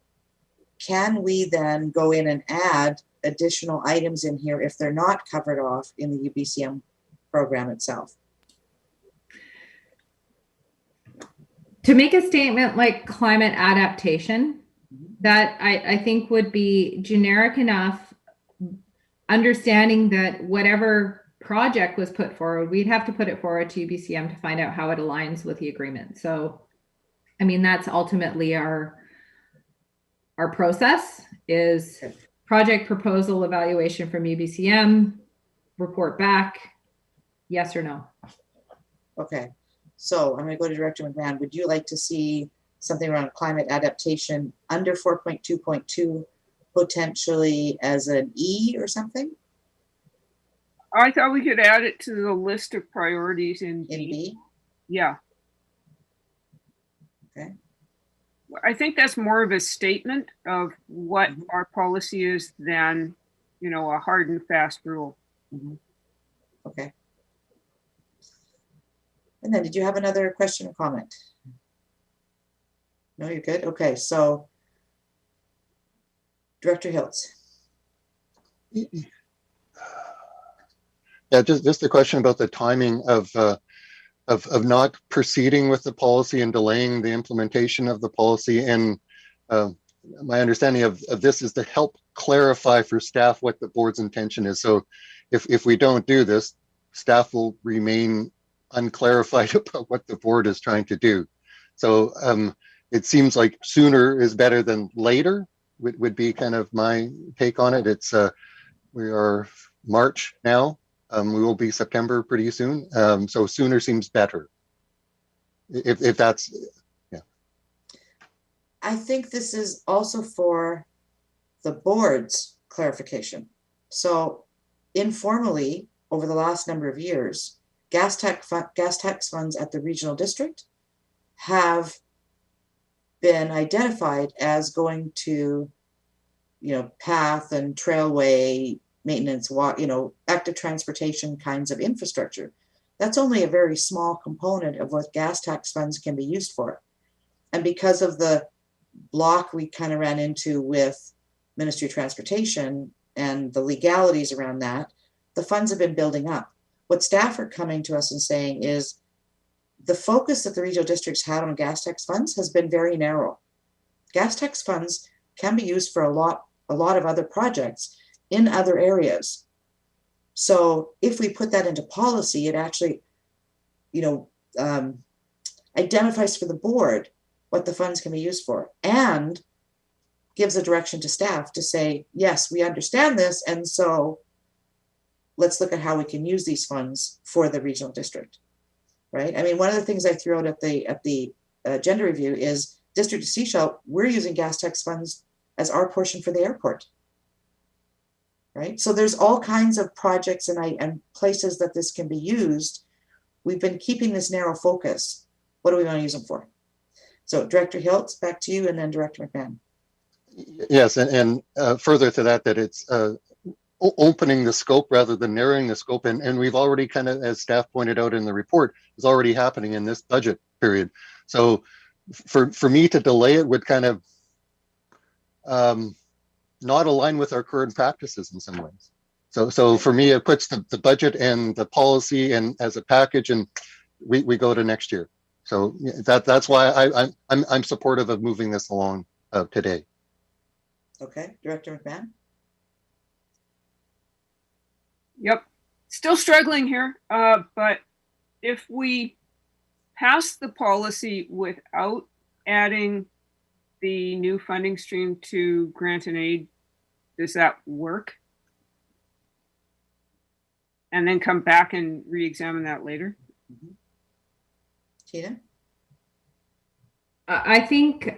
Speaker 1: Can we then go in and add additional items in here if they're not covered off in the UBCM program itself?
Speaker 2: To make a statement like climate adaptation, that I think would be generic enough, understanding that whatever project was put forward, we'd have to put it forward to UBCM to find out how it aligns with the agreement. So, I mean, that's ultimately our process is project proposal evaluation from UBCM, report back, yes or no.
Speaker 1: Okay, so I'm going to go to Director McMahon. Would you like to see something around climate adaptation under 4.2.2 potentially as an E or something?
Speaker 3: I thought we could add it to the list of priorities in
Speaker 1: B.
Speaker 3: Yeah.
Speaker 1: Okay.
Speaker 3: I think that's more of a statement of what our policy is than, a hard and fast rule.
Speaker 1: Okay. And then did you have another question or comment? No, you're good. Okay, so Director Hiltz.
Speaker 6: Yeah, just the question about the timing of of not proceeding with the policy and delaying the implementation of the policy. And my understanding of this is to help clarify for staff what the board's intention is. So if we don't do this, staff will remain unclarified about what the board is trying to do. So it seems like sooner is better than later would be kind of my take on it. It's we are March now. We will be September pretty soon. So sooner seems better. If that's, yeah.
Speaker 1: I think this is also for the board's clarification. So informally, over the last number of years, gas tax funds at the regional district have been identified as going to, path and trailway maintenance, active transportation kinds of infrastructure. That's only a very small component of what gas tax funds can be used for. And because of the block we kind of ran into with Ministry of Transportation and the legalities around that, the funds have been building up. What staff are coming to us and saying is the focus that the regional districts had on gas tax funds has been very narrow. Gas tax funds can be used for a lot of other projects in other areas. So if we put that into policy, it actually, identifies for the board what the funds can be used for and gives a direction to staff to say, yes, we understand this. And so let's look at how we can use these funds for the regional district, right? I mean, one of the things I threw out at the agenda review is District of Sechelt, we're using gas tax funds as our portion for the airport. Right? So there's all kinds of projects and places that this can be used. We've been keeping this narrow focus. What do we want to use them for? So Director Hiltz, back to you, and then Director McMahon.
Speaker 6: Yes, and further to that it's opening the scope rather than narrowing the scope. And we've already kind of, as staff pointed out in the report, is already happening in this budget period. So for me to delay it would kind of not align with our current practices in some ways. So for me, it puts the budget and the policy and as a package, and we go to next year. So that's why I'm supportive of moving this along today.
Speaker 1: Okay, Director McMahon.
Speaker 3: Yep, still struggling here. But if we pass the policy without adding the new funding stream to grant and aid, does that work? And then come back and re-examine that later?
Speaker 1: Tina?
Speaker 2: I think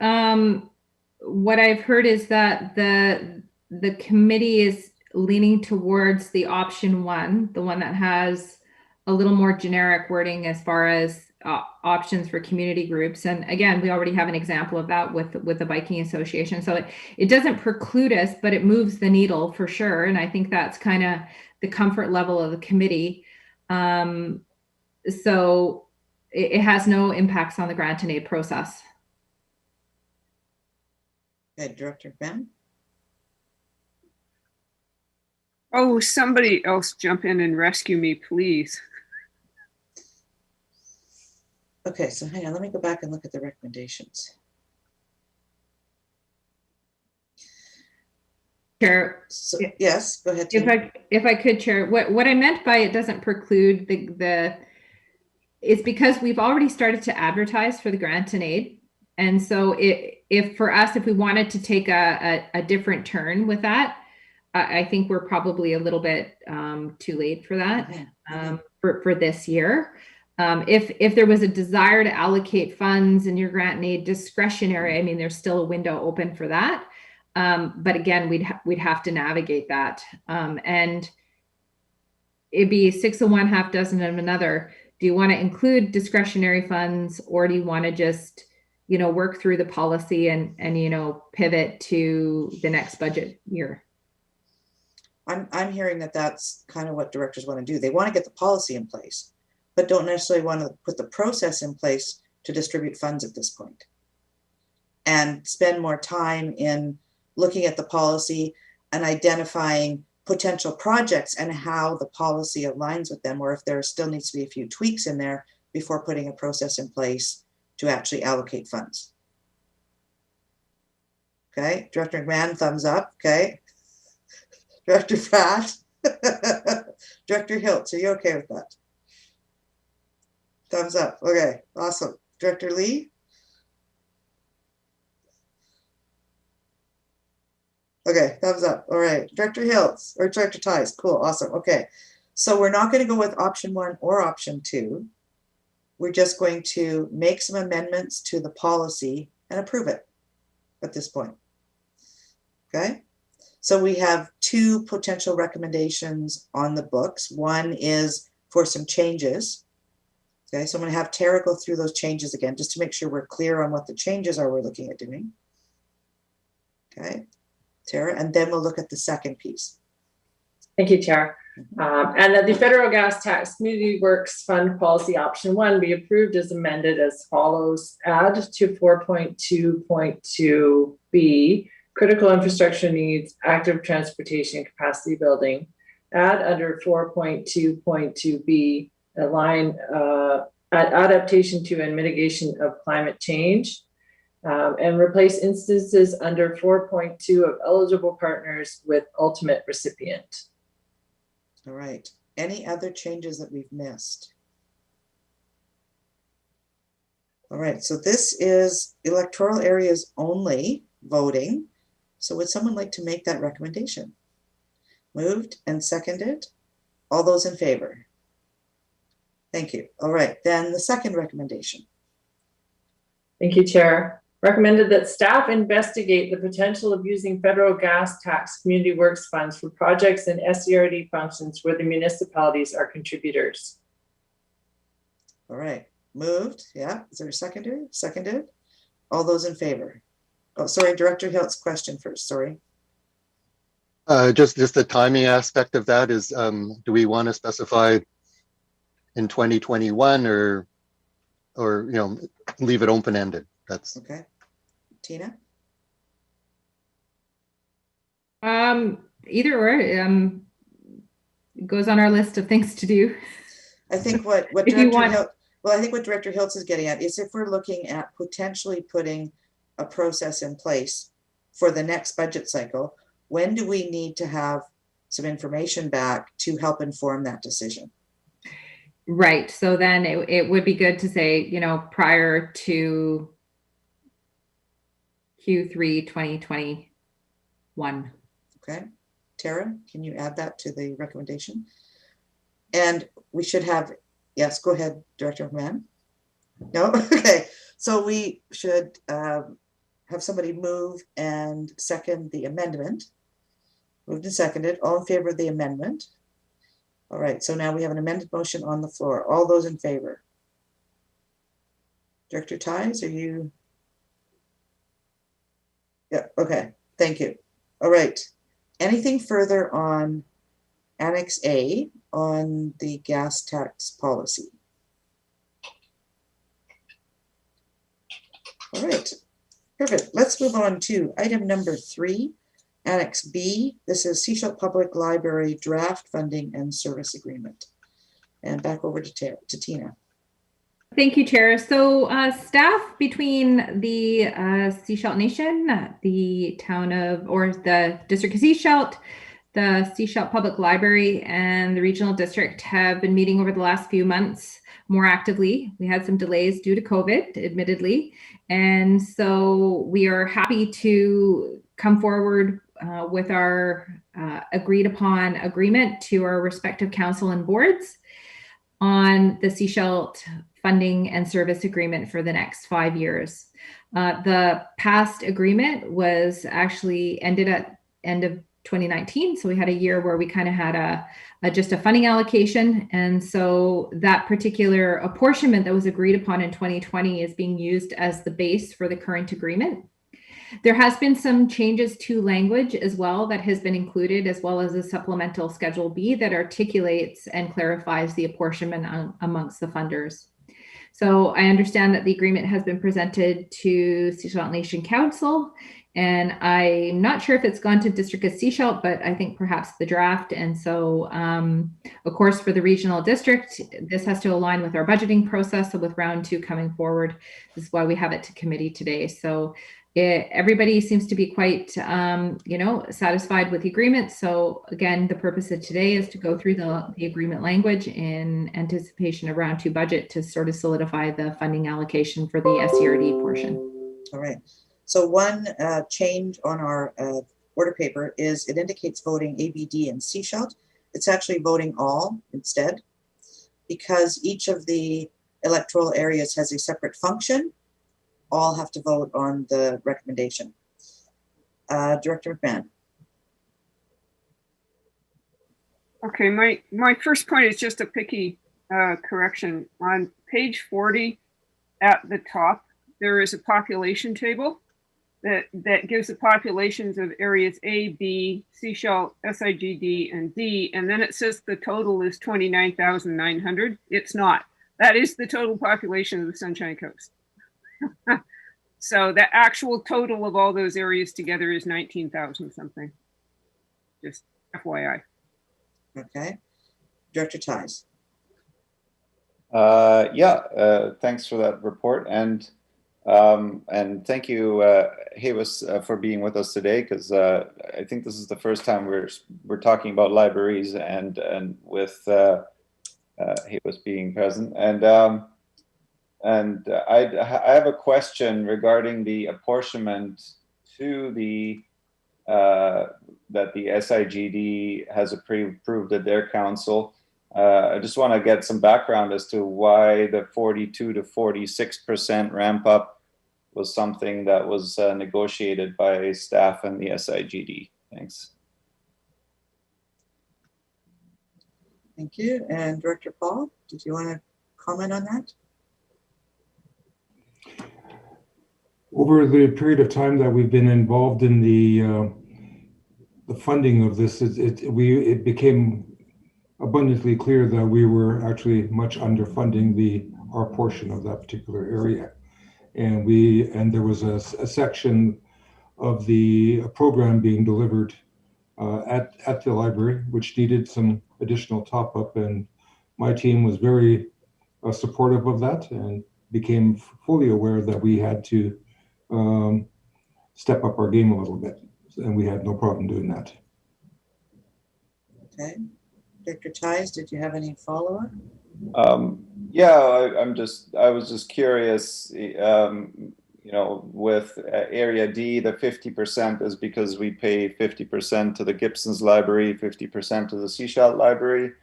Speaker 2: what I've heard is that the committee is leaning towards the option one, the one that has a little more generic wording as far as options for community groups. And again, we already have an example of that with the biking association. So it doesn't preclude us, but it moves the needle for sure. And I think that's kind of the comfort level of the committee. So it has no impacts on the grant and aid process.
Speaker 1: Okay, Director Ben.
Speaker 3: Oh, somebody else jump in and rescue me, please.
Speaker 1: Okay, so hang on, let me go back and look at the recommendations.
Speaker 2: Chair,
Speaker 1: So, yes, go ahead.
Speaker 2: if I could, Chair, what I meant by it doesn't preclude it's because we've already started to advertise for the grant and aid. And so if for us, if we wanted to take a different turn with that, I think we're probably a little bit too late for that for this year. If there was a desire to allocate funds in your grant and aid discretionary, I mean, there's still a window open for that. But again, we'd have to navigate that. And it'd be 6 of one, half dozen of another. Do you want to include discretionary funds, or do you want to just, work through the policy and pivot to the next budget year?
Speaker 1: I'm hearing that that's kind of what directors want to do. They want to get the policy in place, but don't necessarily want to put the process in place to distribute funds at this point. And spend more time in looking at the policy and identifying potential projects and how the policy aligns with them, or if there still needs to be a few tweaks in there before putting a process in place to actually allocate funds. Okay, Director McMahon, thumbs up, okay. Director Pratt, Director Hiltz, are you okay with that? Thumbs up, okay, awesome. Director Lee? Okay, thumbs up, all right. Director Hiltz, or Director Ties, cool, awesome, okay. So we're not gonna go with option 1 or option 2. We're just going to make some amendments to the policy and approve it at this point. Okay, so we have 2 potential recommendations on the books. One is for some changes. Okay, so I'm going to have Tara go through those changes again, just to make sure we're clear on what the changes are we're looking at doing. Okay, Tara, and then we'll look at the second piece.
Speaker 7: Thank you, Chair. And that the federal gas tax community works fund policy option 1 be approved as amended as follows. Add to 4.2.2b, critical infrastructure needs, active transportation capacity building. Add under 4.2.2b, a line adaptation to and mitigation of climate change. And replace instances under 4.2 of eligible partners with ultimate recipient.
Speaker 1: All right, any other changes that we've missed? All right, so this is electoral areas only voting. So would someone like to make that recommendation? Moved and seconded. All those in favor? Thank you. All right, then the second recommendation.
Speaker 7: Thank you, Chair. Recommended that staff investigate the potential of using federal gas tax community works funds for projects and SCRD functions where the municipalities are contributors.
Speaker 1: All right, moved. Yeah, is there a seconder? Seconded. All those in favor? Oh, sorry, Director Hiltz, question first, sorry.
Speaker 6: Just the timing aspect of that is, do we want to specify in 2021 or leave it open-ended? That's
Speaker 1: okay. Tina?
Speaker 2: Either or, it goes on our list of things to do.
Speaker 1: I think what Director Hiltz is getting at is if we're looking at potentially putting a process in place for the next budget cycle, when do we need to have some information back to help inform that decision?
Speaker 2: Right. So then it would be good to say, prior to Q3 2021.
Speaker 1: Okay. Tara, can you add that to the recommendation? And we should have, yes, go ahead, Director McMahon. No? Okay. So we should have somebody move and second the amendment. Moved and seconded. All in favor of the amendment? All right. So now we have an amended motion on the floor. All those in favor? Director Ties, are you? Yeah, okay, thank you. All right, anything further on Annex A on the gas tax policy? All right, perfect. Let's move on to item number 3, Annex B. This is Sechelt Public Library Draft Funding and Service Agreement. And back over to Tina.
Speaker 2: Thank you, Chair. So staff between the Sechelt Nation, the town of, or the District of Sechelt, the Sechelt Public Library, and the Regional District have been meeting over the last few months more actively. We had some delays due to COVID, admittedly. And so we are happy to come forward with our agreed upon agreement to our respective council and boards on the Sechelt funding and service agreement for the next 5 years. The past agreement was actually ended at end of 2019. So we had a year where we kind of had just a funding allocation. And so that particular apportionment that was agreed upon in 2020 is being used as the base for the current agreement. There has been some changes to language as well that has been included, as well as a supplemental Schedule B that articulates and clarifies the apportionment amongst the funders. So I understand that the agreement has been presented to Sechelt Nation Council, And I'm not sure if it's gone to District of Sechelt, but I think perhaps the draft. And so, of course, for the regional district, this has to align with our budgeting process. So with round 2 coming forward, this is why we have it to committee today. So everybody seems to be quite, satisfied with the agreement. So again, the purpose of today is to go through the agreement language in anticipation of round 2 budget to sort of solidify the funding allocation for the SCRD portion.
Speaker 1: All right. So one change on our order paper is it indicates voting A, B, D, and Sechelt. It's actually voting all instead, because each of the electoral areas has a separate function. All have to vote on the recommendation. Director McMahon.
Speaker 3: Okay, my first point is just a picky correction. On page 40 at the top, there is a population table that gives the populations of areas A, B, Sechelt, SIGD, and D, and then it says the total is 29,900. It's not. That is the total population of the Sunshine Coast. So the actual total of all those areas together is 19,000 something. Just FYI.
Speaker 1: Okay. Director Ties.
Speaker 4: Thanks for that report, and thank you, Haywas, for being with us today, because I think this is the first time we're talking about libraries and with Haywas being present. And I have a question regarding the apportionment to the that the SIGD has approved at their council. I just want to get some background as to why the 42 to 46% ramp up was something that was negotiated by staff and the SIGD. Thanks.
Speaker 1: Thank you. And Director Paul, did you want to comment on that?
Speaker 8: Over the period of time that we've been involved in the funding of this, it became abundantly clear that we were actually much underfunding our portion of that particular area, and there was a section of the program being delivered at the library which needed some additional top up, and my team was very supportive of that and became fully aware that we had to step up our game a little bit, and we had no problem doing that.
Speaker 1: Okay. Director Ties, did you have any follow-up?
Speaker 4: I was just curious, with Area D, the 50% is because we pay 50% to the Gibson's Library, 50% to the Sechelt Library.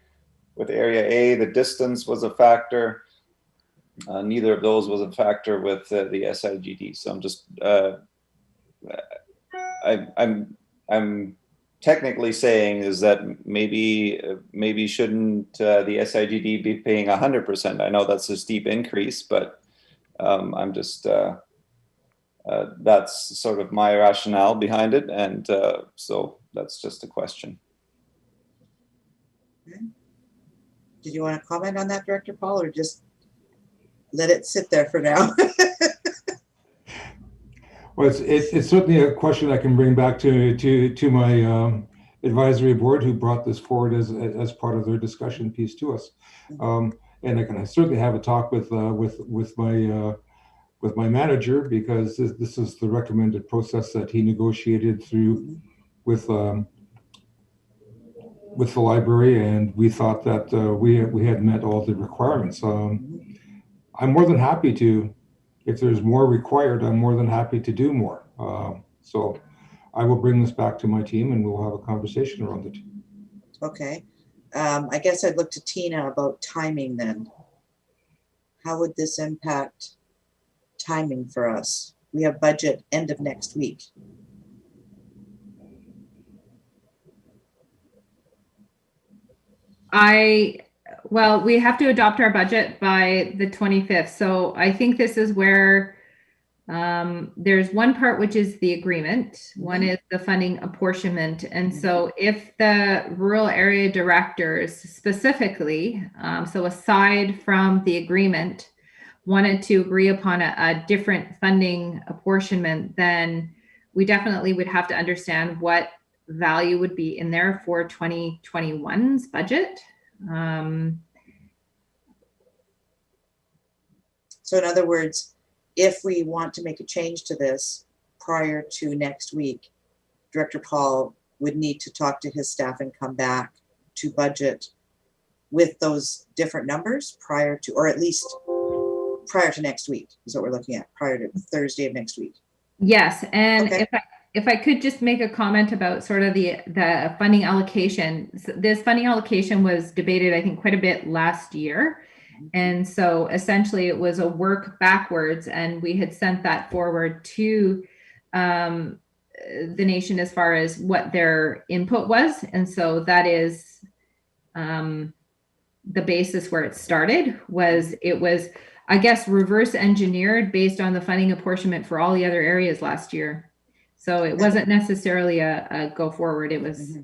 Speaker 4: With Area A, the distance was a factor. Neither of those was a factor with the SIGD. So I'm just, I'm technically saying is that maybe shouldn't the SIGD be paying 100%? I know that's a steep increase, but I'm just that's sort of my rationale behind it, and so that's just a question.
Speaker 1: Okay. Did you want to comment on that, Director Paul, or just let it sit there for now?
Speaker 8: Well, it's certainly a question I can bring back to my advisory board, who brought this forward as part of their discussion piece to us, and I can certainly have a talk with my manager, because this is the recommended process that he negotiated through with the library, and we thought that we had met all the requirements. I'm more than happy to. If there's more required, I'm more than happy to do more. So I will bring this back to my team and we'll have a conversation around it.
Speaker 1: Okay. I guess I'd look to Tina about timing then. How would this impact timing for us? We have budget end of next week.
Speaker 2: Well, we have to adopt our budget by the 25th. So I think this is where there's one part, which is the agreement. One is the funding apportionment. And so if the rural area directors specifically, so aside from the agreement, wanted to agree upon a different funding apportionment, then we definitely would have to understand what value would be in there for 2021's budget.
Speaker 1: So in other words, if we want to make a change to this prior to next week, Director Paul would need to talk to his staff and come back to budget with those different numbers prior to, or at least prior to next week is what we're looking at, prior to Thursday of next week.
Speaker 2: Yes, and
Speaker 1: Okay.
Speaker 2: if I could just make a comment about sort of the funding allocation. This funding allocation was debated, I think, quite a bit last year. And so essentially it was a work backwards, and we had sent that forward to the nation as far as what their input was. And so that is the basis where it started. It was, I guess, reverse engineered based on the funding apportionment for all the other areas last year. So it wasn't necessarily a go forward. It was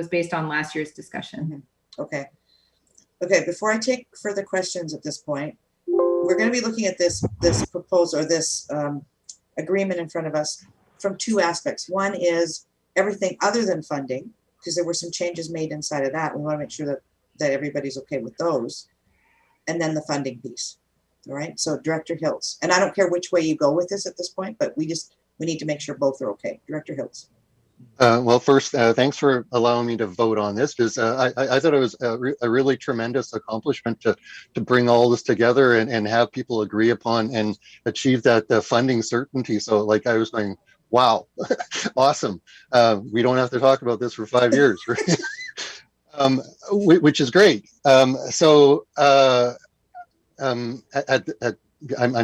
Speaker 2: based on last year's discussion.
Speaker 1: Okay. Okay, before I take further questions at this point, we're going to be looking at this proposal, or this agreement in front of us from two aspects. One is everything other than funding, because there were some changes made inside of that. We want to make sure that everybody's okay with those. And then the funding piece. All right, so Director Hills, and I don't care which way you go with this at this point, but we need to make sure both are okay. Director Hills.
Speaker 6: Well, first, thanks for allowing me to vote on this, because I thought it was a really tremendous accomplishment to bring all this together and have people agree upon and achieve that funding certainty. So like I was going, wow, awesome. We don't have to talk about this for 5 years, right? Which is great. I'm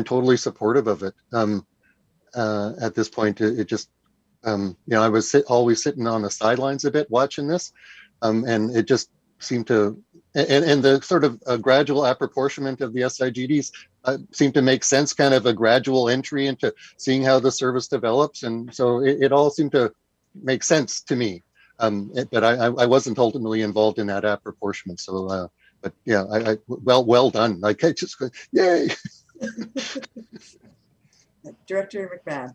Speaker 6: totally supportive of it. At this point, it just, I was always sitting on the sidelines a bit watching this, and it just seemed to, and the sort of gradual apportionment of the SIGDs seemed to make sense, kind of a gradual entry into seeing how the service develops. And so it all seemed to make sense to me. But I wasn't ultimately involved in that apportionment. So, but yeah, well done. Like I just, yay.
Speaker 1: Director McMahon.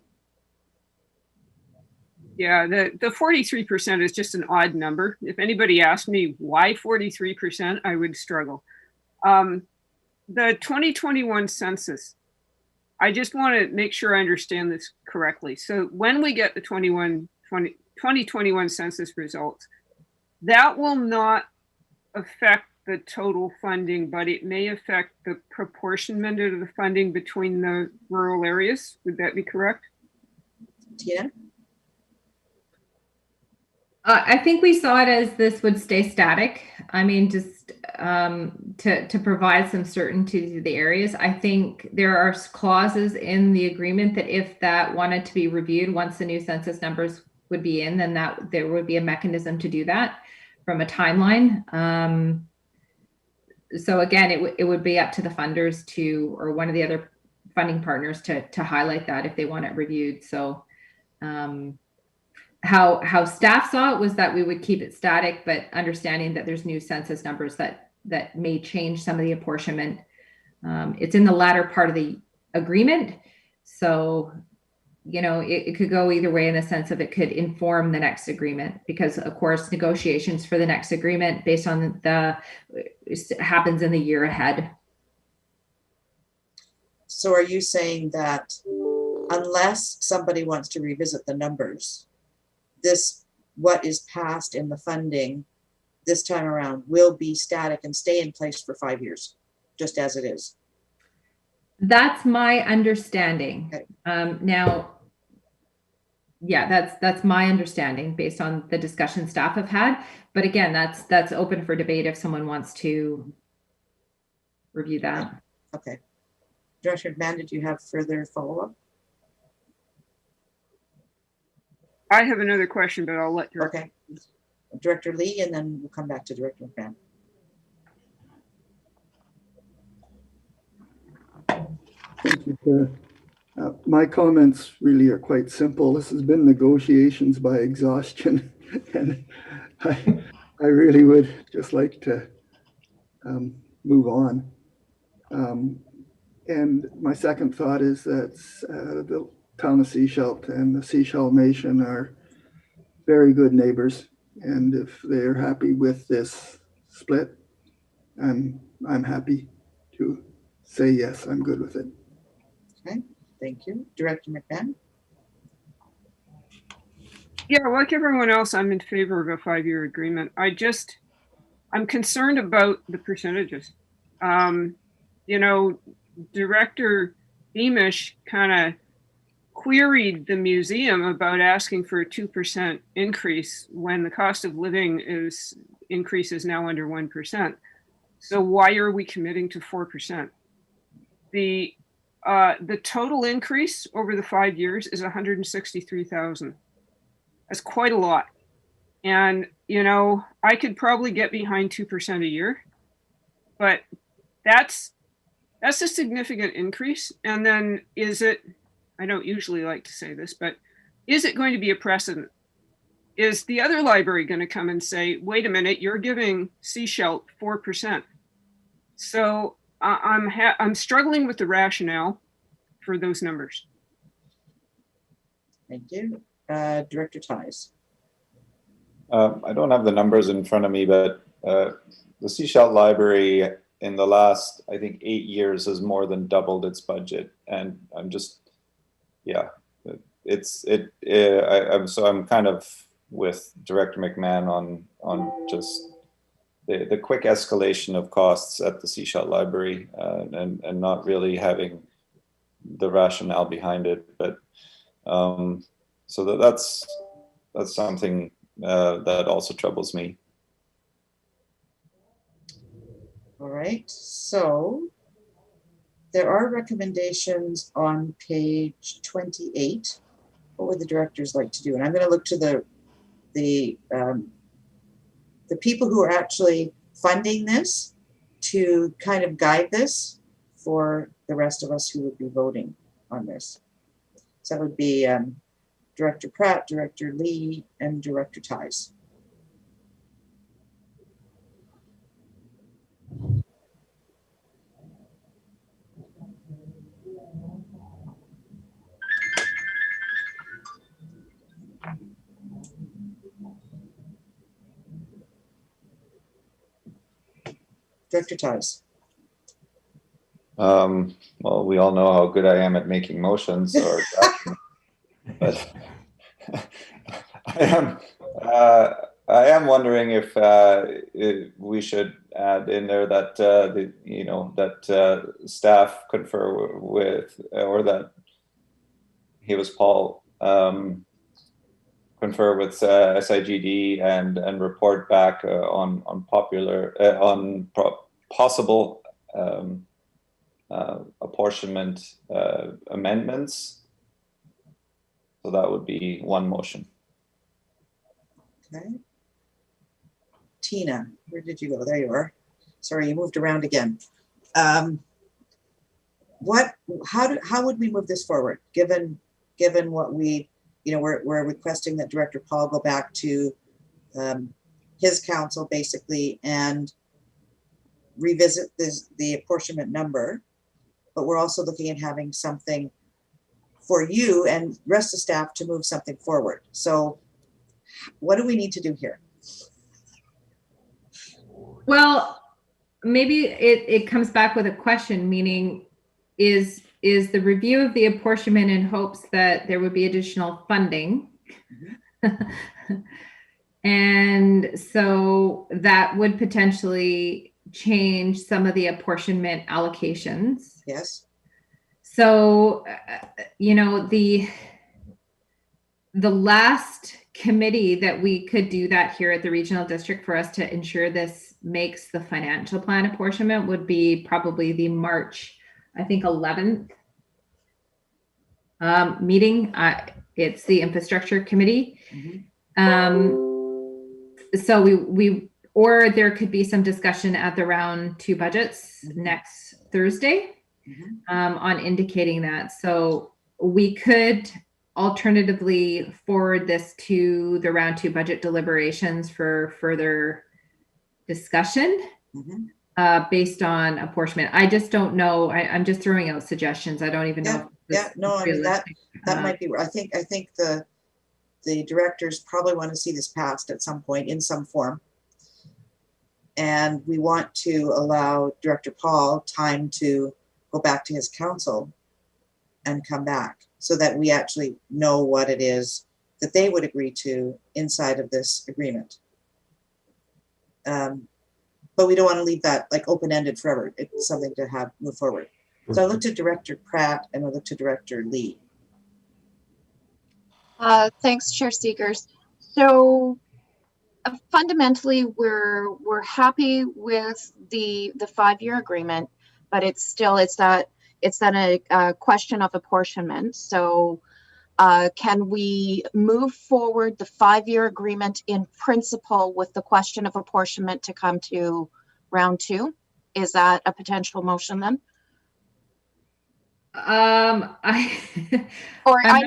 Speaker 3: Yeah, the 43% is just an odd number. If anybody asked me why 43%, I would struggle. The 2021 census, I just want to make sure I understand this correctly. So when we get the 2021 census results, that will not affect the total funding, but it may affect the proportionment of the funding between the rural areas. Would that be correct?
Speaker 1: Tina?
Speaker 2: I think we saw it as this would stay static. I mean, just to provide some certainty to the areas. I think there are clauses in the agreement that if that wanted to be reviewed once the new census numbers would be in, then that there would be a mechanism to do that from a timeline. So again, it would be up to the funders to, or one of the other funding partners to highlight that if they want it reviewed. So how staff saw it was that we would keep it static, but understanding that there's new census numbers that may change some of the apportionment. It's in the latter part of the agreement. So, it could go either way in the sense of it could inform the next agreement, because of course, negotiations for the next agreement based on happens in the year ahead.
Speaker 1: So are you saying that unless somebody wants to revisit the numbers, what is passed in the funding this time around will be static and stay in place for 5 years, just as it is?
Speaker 2: That's my understanding.
Speaker 1: Okay.
Speaker 2: Now, yeah, that's my understanding based on the discussion staff have had. But again, that's open for debate if someone wants to review that.
Speaker 1: Okay. Director McMahon, did you have further follow-up?
Speaker 3: I have another question, but I'll let you.
Speaker 1: Okay. Director Lee, and then we'll come back to Director McMahon.
Speaker 5: Thank you, Chair. My comments really are quite simple. This has been negotiations by exhaustion, and I really would just like to move on. And my second thought is that the town of Seashell and the Seashell Nation are very good neighbors. And if they're happy with this split, I'm happy to say yes, I'm good with it.
Speaker 1: Okay, thank you. Director McMahon?
Speaker 3: Yeah, like everyone else, I'm in favor of a 5-year agreement. I'm concerned about the percentages. You know, Director Beamish kind of queried the museum about asking for a 2% increase when the cost of living increase is now under 1%. So why are we committing to 4%? The total increase over the 5 years is 163,000. That's quite a lot. And, you know, I could probably get behind 2% a year, but that's a significant increase. And then I don't usually like to say this, but is it going to be a precedent? Is the other library going to come and say, wait a minute, you're giving Seashell 4%. So I'm struggling with the rationale for those numbers.
Speaker 1: Thank you. Director Ties?
Speaker 4: I don't have the numbers in front of me, but the Seashell Library in the last, I think, 8 years has more than doubled its budget. And I'm just, yeah, I'm kind of with Director McMahon on just the quick escalation of costs at the Seashell Library and not really having the rationale behind it. But so that's something that also troubles me.
Speaker 1: All right, so there are recommendations on page 28. What would the directors like to do? And I'm going to look to the people who are actually funding this to kind of guide this for the rest of us who would be voting on this. So that would be Director Pratt, Director Lee, and Director Ties. Director Ties.
Speaker 4: Well, we all know how good I am at making motions, but I am wondering if we should add in there that that staff confer with, or that Paul confer with SIGD and report back on possible apportionment amendments. So that would be one motion.
Speaker 1: Okay. Tina, where did you go? There you are. Sorry, you moved around again. How would we move this forward, given what we, we're requesting that Director Paul go back to his council basically and revisit the apportionment number, but we're also looking at having something for you and rest of staff to move something forward. So what do we need to do here?
Speaker 2: Well, maybe it comes back with a question, meaning is the review of the apportionment in hopes that there would be additional funding. Mm-hmm. And so that would potentially change some of the apportionment allocations.
Speaker 1: Yes.
Speaker 2: So, the last committee that we could do that here at the regional district for us to ensure this makes the financial plan apportionment would be probably the March, I think 11th meeting. It's the infrastructure committee. Mm-hmm. So or there could be some discussion at the round 2 budgets next Thursday. Mm-hmm. On indicating that. So we could alternatively forward this to the round 2 budget deliberations for further discussion. Mm-hmm. Based on apportionment. I just don't know. I'm just throwing out suggestions. I don't even know if
Speaker 1: Yeah, no, I mean, that might be, I think the directors probably want to see this passed at some point in some form. And we want to allow Director Paul time to go back to his council and come back so that we actually know what it is that they would agree to inside of this agreement. But we don't want to leave that like open-ended forever. It's something to have move forward. So I looked at Director Pratt and I looked at Director Lee.
Speaker 9: Thanks, Chair Seegers. So fundamentally, we're happy with the 5-year agreement, but it's that a question of apportionment. So can we move forward the 5-year agreement in principle with the question of apportionment to come to round 2? Is that a potential motion then?
Speaker 2: I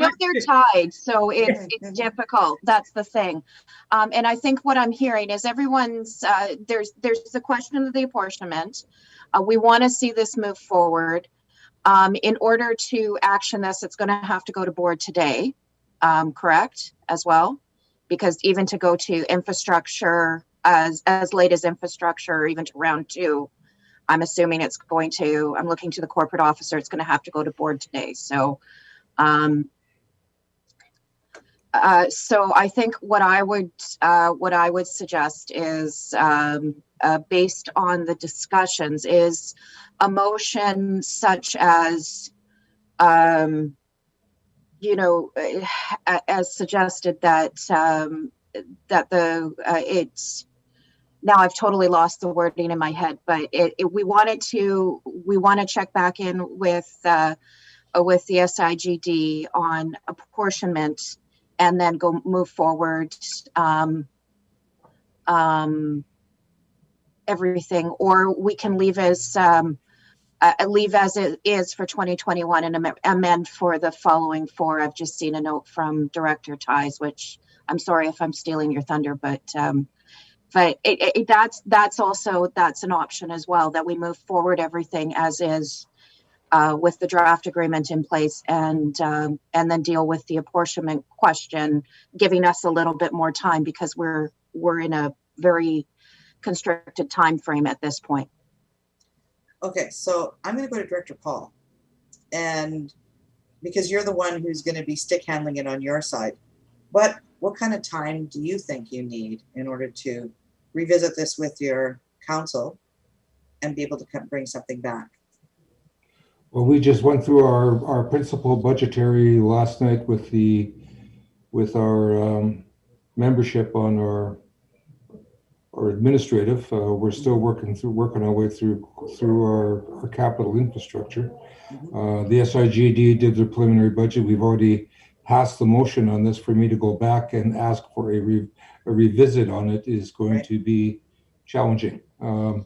Speaker 9: know they're tied, so it's difficult. That's the thing. And I think what I'm hearing is everyone's there's the question of the apportionment. We want to see this move forward. In order to action this, it's going to have to go to board today, correct, as well? Because even to go to infrastructure as late as infrastructure, or even to round 2, I'm assuming I'm looking to the corporate officer, it's going to have to go to board today. So, so I think what I would suggest is, based on the discussions, is a motion such as, as suggested that it's. Now I've totally lost the wording in my head, but we want to check back in with the SIGD on apportionment and then move forward everything, or we can leave as it is for 2021 and amend for the following 4. I've just seen a note from Director Ties, which I'm sorry if I'm stealing your thunder, but that's an option as well, that we move forward everything as is with the draft agreement in place, and then deal with the apportionment question, giving us a little bit more time because we're in a very constricted time frame at this point.
Speaker 1: Okay, so I'm going to go to Director Paul, and because you're the one who's going to be stick handling it on your side, what kind of time do you think you need in order to revisit this with your council and be able to bring something back?
Speaker 8: Well, we just went through our principal budgetary last night with our membership on our administrative. We're still working our way through our capital infrastructure. The SIGD did their preliminary budget. We've already passed the motion on this. For me to go back and ask for a revisit on it is going to be challenging. I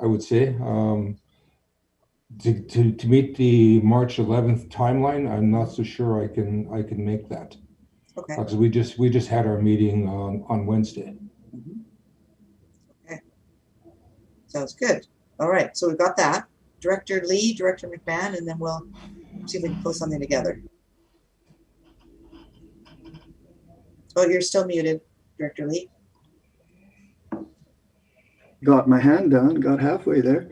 Speaker 8: would say to meet the March 11th timeline, I'm not so sure I can make that.
Speaker 1: Okay.
Speaker 8: Because we just had our meeting on Wednesday.
Speaker 1: Okay. Sounds good. All right. So we've got that. Director Lee, Director McMahon, and then we'll see if we can pull something together. Oh, you're still muted, Director Lee.
Speaker 5: Got my hand down, got halfway there.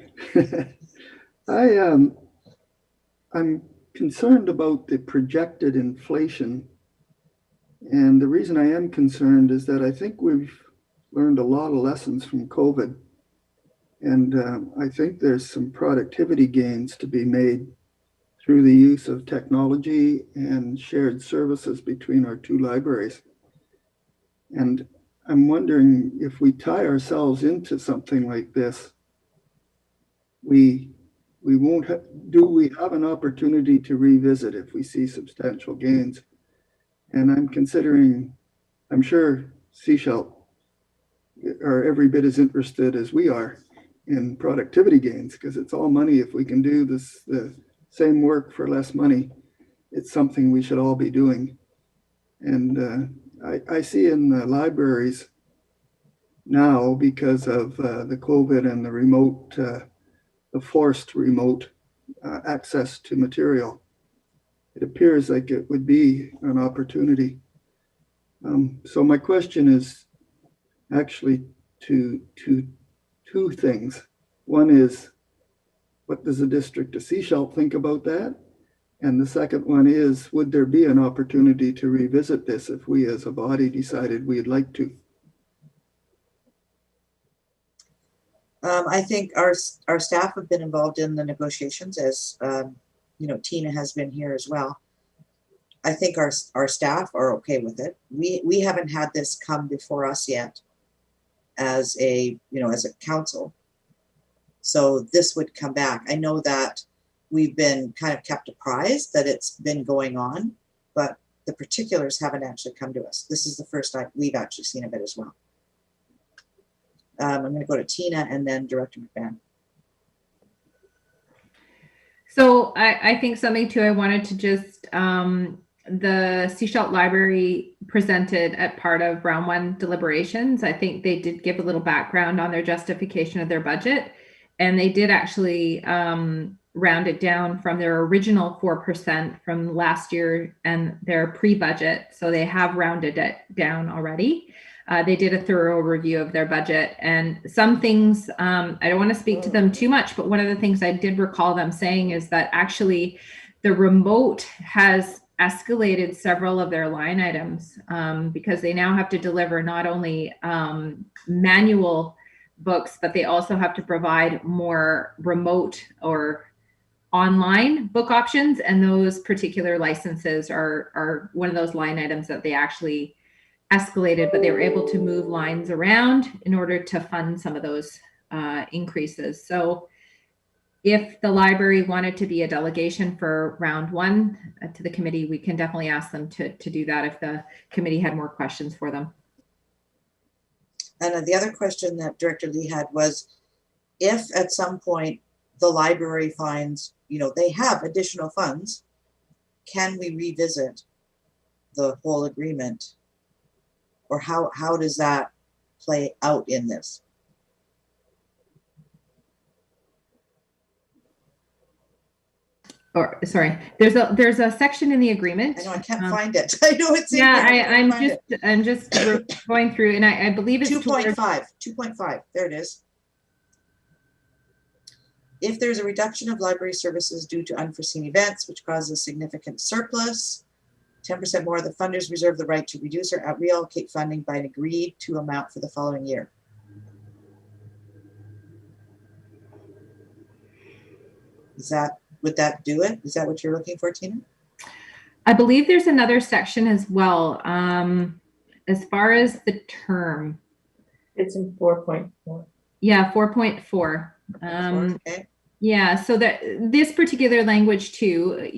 Speaker 5: I'm concerned about the projected inflation. And the reason I am concerned is that I think we've learned a lot of lessons from COVID. And I think there's some productivity gains to be made through the use of technology and shared services between our 2 libraries. And I'm wondering if we tie ourselves into something like this, we have an opportunity to revisit if we see substantial gains. And I'm sure Sechelt are every bit as interested as we are in productivity gains, because it's all money. If we can do the same work for less money, it's something we should all be doing. And I see in the libraries now, because of the COVID and the remote, the forced remote access to material, it appears like it would be an opportunity. So my question is actually two things. One is, what does the district of Sechelt think about that? And the second one is, would there be an opportunity to revisit this if we as a body decided we'd like to?
Speaker 1: I think our staff have been involved in the negotiations, as Tina has been here as well. I think our staff are okay with it. We haven't had this come before us yet as a council. So this would come back. I know that we've been kind of kept apprised that it's been going on, but the particulars haven't actually come to us. This is the first time we've actually seen of it as well. I'm going to go to Tina and then Director McMahon.
Speaker 2: So I think something too, I wanted to just, the Sechelt Library presented at part of round one deliberations. I think they did give a little background on their justification of their budget. And they did actually round it down from their original 4% from last year and their pre-budget. So they have rounded it down already. They did a thorough review of their budget, and some things, I don't want to speak to them too much, but one of the things I did recall them saying is that actually the remote has escalated several of their line items because they now have to deliver not only manual books, but they also have to provide more remote or online book options. And those particular licenses are one of those line items that they actually escalated, but they were able to move lines around in order to fund some of those increases. So if the library wanted to be a delegation for round one to the committee, we can definitely ask them to do that if the committee had more questions for them.
Speaker 1: And the other question that Director Lee had was, if at some point the library finds, they have additional funds, can we revisit the whole agreement? Or how does that play out in this?
Speaker 2: Or sorry, there's a section in the agreement.
Speaker 1: I know I can't find it. I know it's in
Speaker 2: yeah,
Speaker 1: there.
Speaker 2: I'm just going through, and I believe it's
Speaker 1: 2.5. There it is. If there's a reduction of library services due to unforeseen events which causes significant surplus, 10% more of the funders reserve the right to reduce or reallocate funding by an agreed to amount for the following year. Would that do it? Is that what you're looking for, Tina?
Speaker 2: I believe there's another section as well. As far as the term.
Speaker 7: It's in 4.4.
Speaker 2: Yeah, 4.4.
Speaker 1: Okay.
Speaker 2: Yeah, so that this particular language too,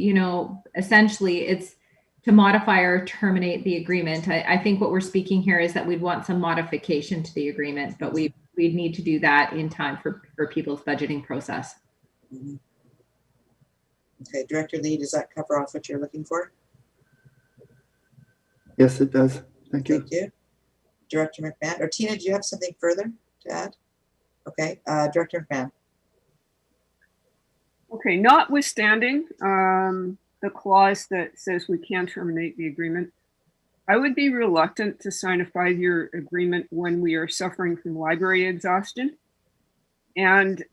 Speaker 2: essentially it's to modify or terminate the agreement. I think what we're speaking here is that we'd want some modification to the agreement, but we'd need to do that in time for people's budgeting process.
Speaker 1: Mm-hmm. Okay, Director Lee, does that cover off what you're looking for?
Speaker 5: Yes, it does. Thank you.
Speaker 1: Thank you. Director McMahon, or Tina, do you have something further to add? Okay, Director McMahon.
Speaker 3: Okay, notwithstanding the clause that says we can terminate the agreement, I would be reluctant to sign a 5-year agreement when we are suffering from library exhaustion. And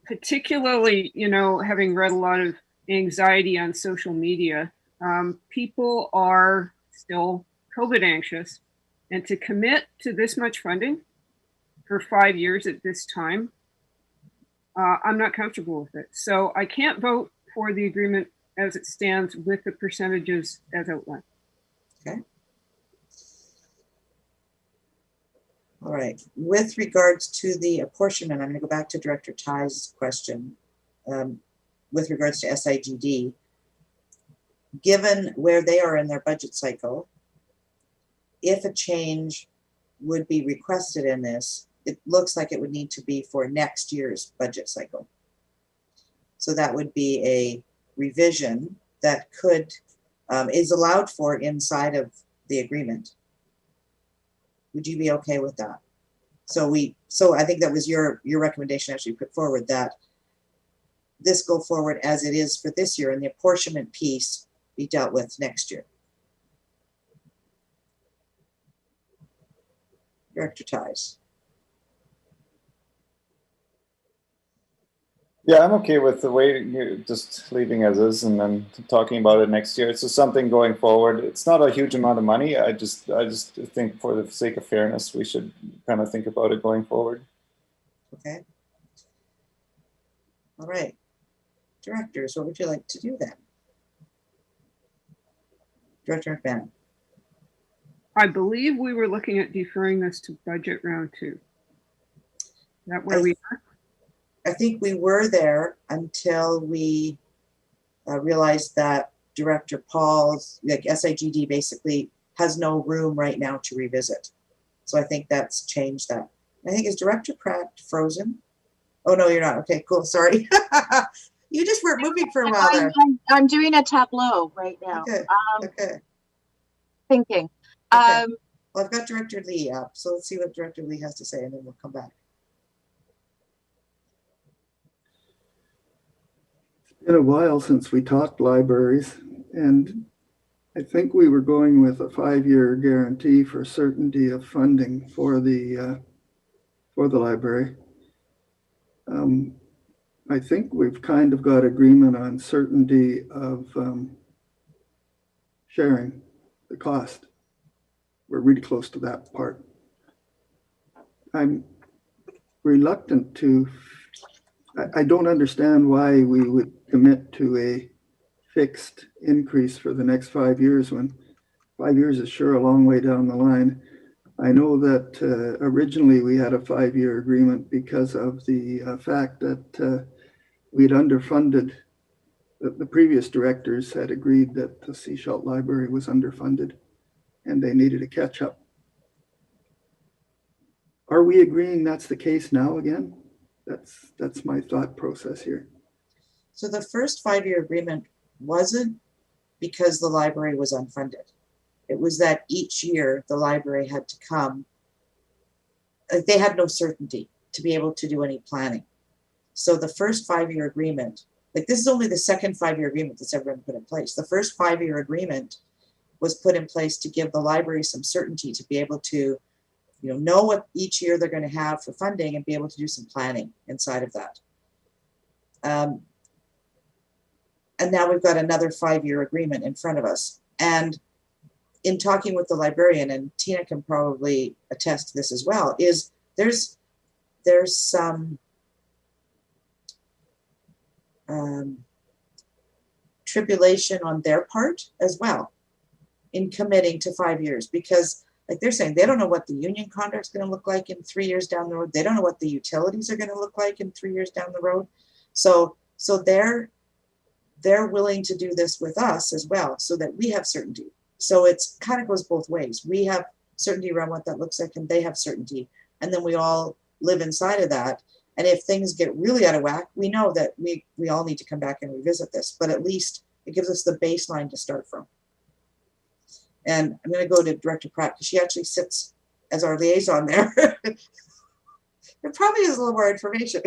Speaker 3: particularly, having read a lot of anxiety on social media, people are still COVID anxious, and to commit to this much funding for 5 years at this time, I'm not comfortable with it. So I can't vote for the agreement as it stands with the percentages as outlined.
Speaker 1: Okay. All right. With regards to the apportionment, I'm going to go back to Director Ty's question. With regards to SIGD, given where they are in their budget cycle, if a change would be requested in this, it looks like it would need to be for next year's budget cycle. So that would be a revision that is allowed for inside of the agreement. Would you be okay with that? So I think that was your recommendation actually put forward, that this go forward as it is for this year, and the apportionment piece be dealt with next year. Director Ties.
Speaker 4: Yeah, I'm okay with the way you're just leaving as is and then talking about it next year. It's just something going forward. It's not a huge amount of money. I just think for the sake of fairness, we should kind of think about it going forward.
Speaker 1: Okay. All right. Directors, what would you like to do then? Director McMahon.
Speaker 3: I believe we were looking at deferring this to budget round 2. Is that where we are?
Speaker 1: I think we were there until we realized that Director Paul's, like SIGD basically has no room right now to revisit. So I think that's changed that. I think, is Director Pratt frozen? Oh, no, you're not. Okay, cool. Sorry. You just weren't moving for a while there.
Speaker 9: I'm doing a tableau right now.
Speaker 1: Okay, okay.
Speaker 9: Thinking.
Speaker 1: Okay. Well, I've got Director Lee up, so let's see what Director Lee has to say, and then we'll come back.
Speaker 5: It's been a while since we talked libraries, and I think we were going with a 5-year guarantee for certainty of funding for the library. I think we've kind of got agreement on certainty of sharing the cost. We're really close to that part. I'm reluctant to, I don't understand why we would commit to a fixed increase for the next 5 years when 5 years is sure a long way down the line. I know that originally we had a 5-year agreement because of the fact that we'd underfunded. The previous directors had agreed that the Seashalt Library was underfunded and they needed a catch up. Are we agreeing that's the case now again? That's my thought process here.
Speaker 1: So the first 5-year agreement wasn't because the library was unfunded. It was that each year the library had to come, they had no certainty to be able to do any planning. So the first 5-year agreement, like this is only the second 5-year agreement that's ever been put in place. The first 5-year agreement was put in place to give the library some certainty to be able to, know what each year they're going to have for funding and be able to do some planning inside of that. And now we've got another 5-year agreement in front of us. And in talking with the librarian, and Tina can probably attest to this as well, is there's some tribulation on their part as well in committing to 5 years, because like they're saying, they don't know what the union contract's going to look like in 3 years down the road. They don't know what the utilities are going to look like in 3 years down the road. So they're willing to do this with us as well, so that we have certainty. So it's kind of goes both ways. We have certainty around what that looks like, and they have certainty, and then we all live inside of that. And if things get really out of whack, we know that we all need to come back and revisit this, but at least it gives us the baseline to start from. And I'm going to go to Director Pratt because she actually sits as our liaison there. It probably is a little more information.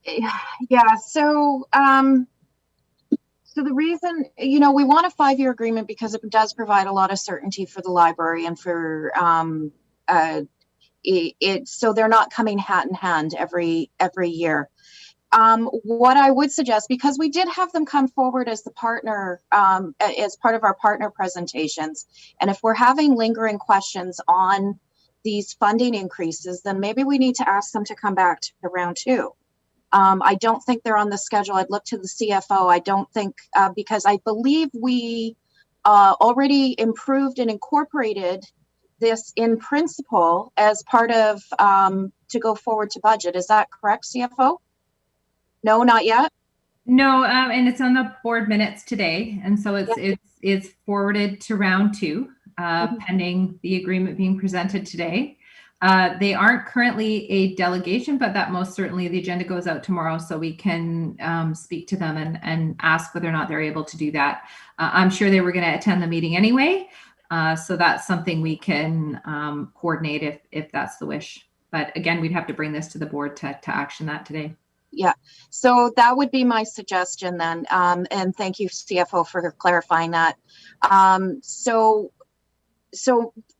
Speaker 9: Yeah, so the reason, we want a 5-year agreement because it does provide a lot of certainty for the library and for so they're not coming hat in hand every year. What I would suggest, because we did have them come forward as the partner, as part of our partner presentations, and if we're having lingering questions on these funding increases, then maybe we need to ask them to come back to round 2. I don't think they're on the schedule. I'd look to the CFO. I don't think, because I believe we already improved and incorporated this in principle as part of to go forward to budget. Is that correct, CFO? No, not yet.
Speaker 2: No, and it's on the board minutes today, and so it's forwarded to round 2, pending the agreement being presented today. They aren't currently a delegation, but that most certainly the agenda goes out tomorrow, so we can speak to them and ask whether or not they're able to do that. I'm sure they were going to attend the meeting anyway, so that's something we can coordinate if that's the wish. But again, we'd have to bring this to the board to action that today.
Speaker 9: Yeah, so that would be my suggestion then. And thank you, CFO, for clarifying that. So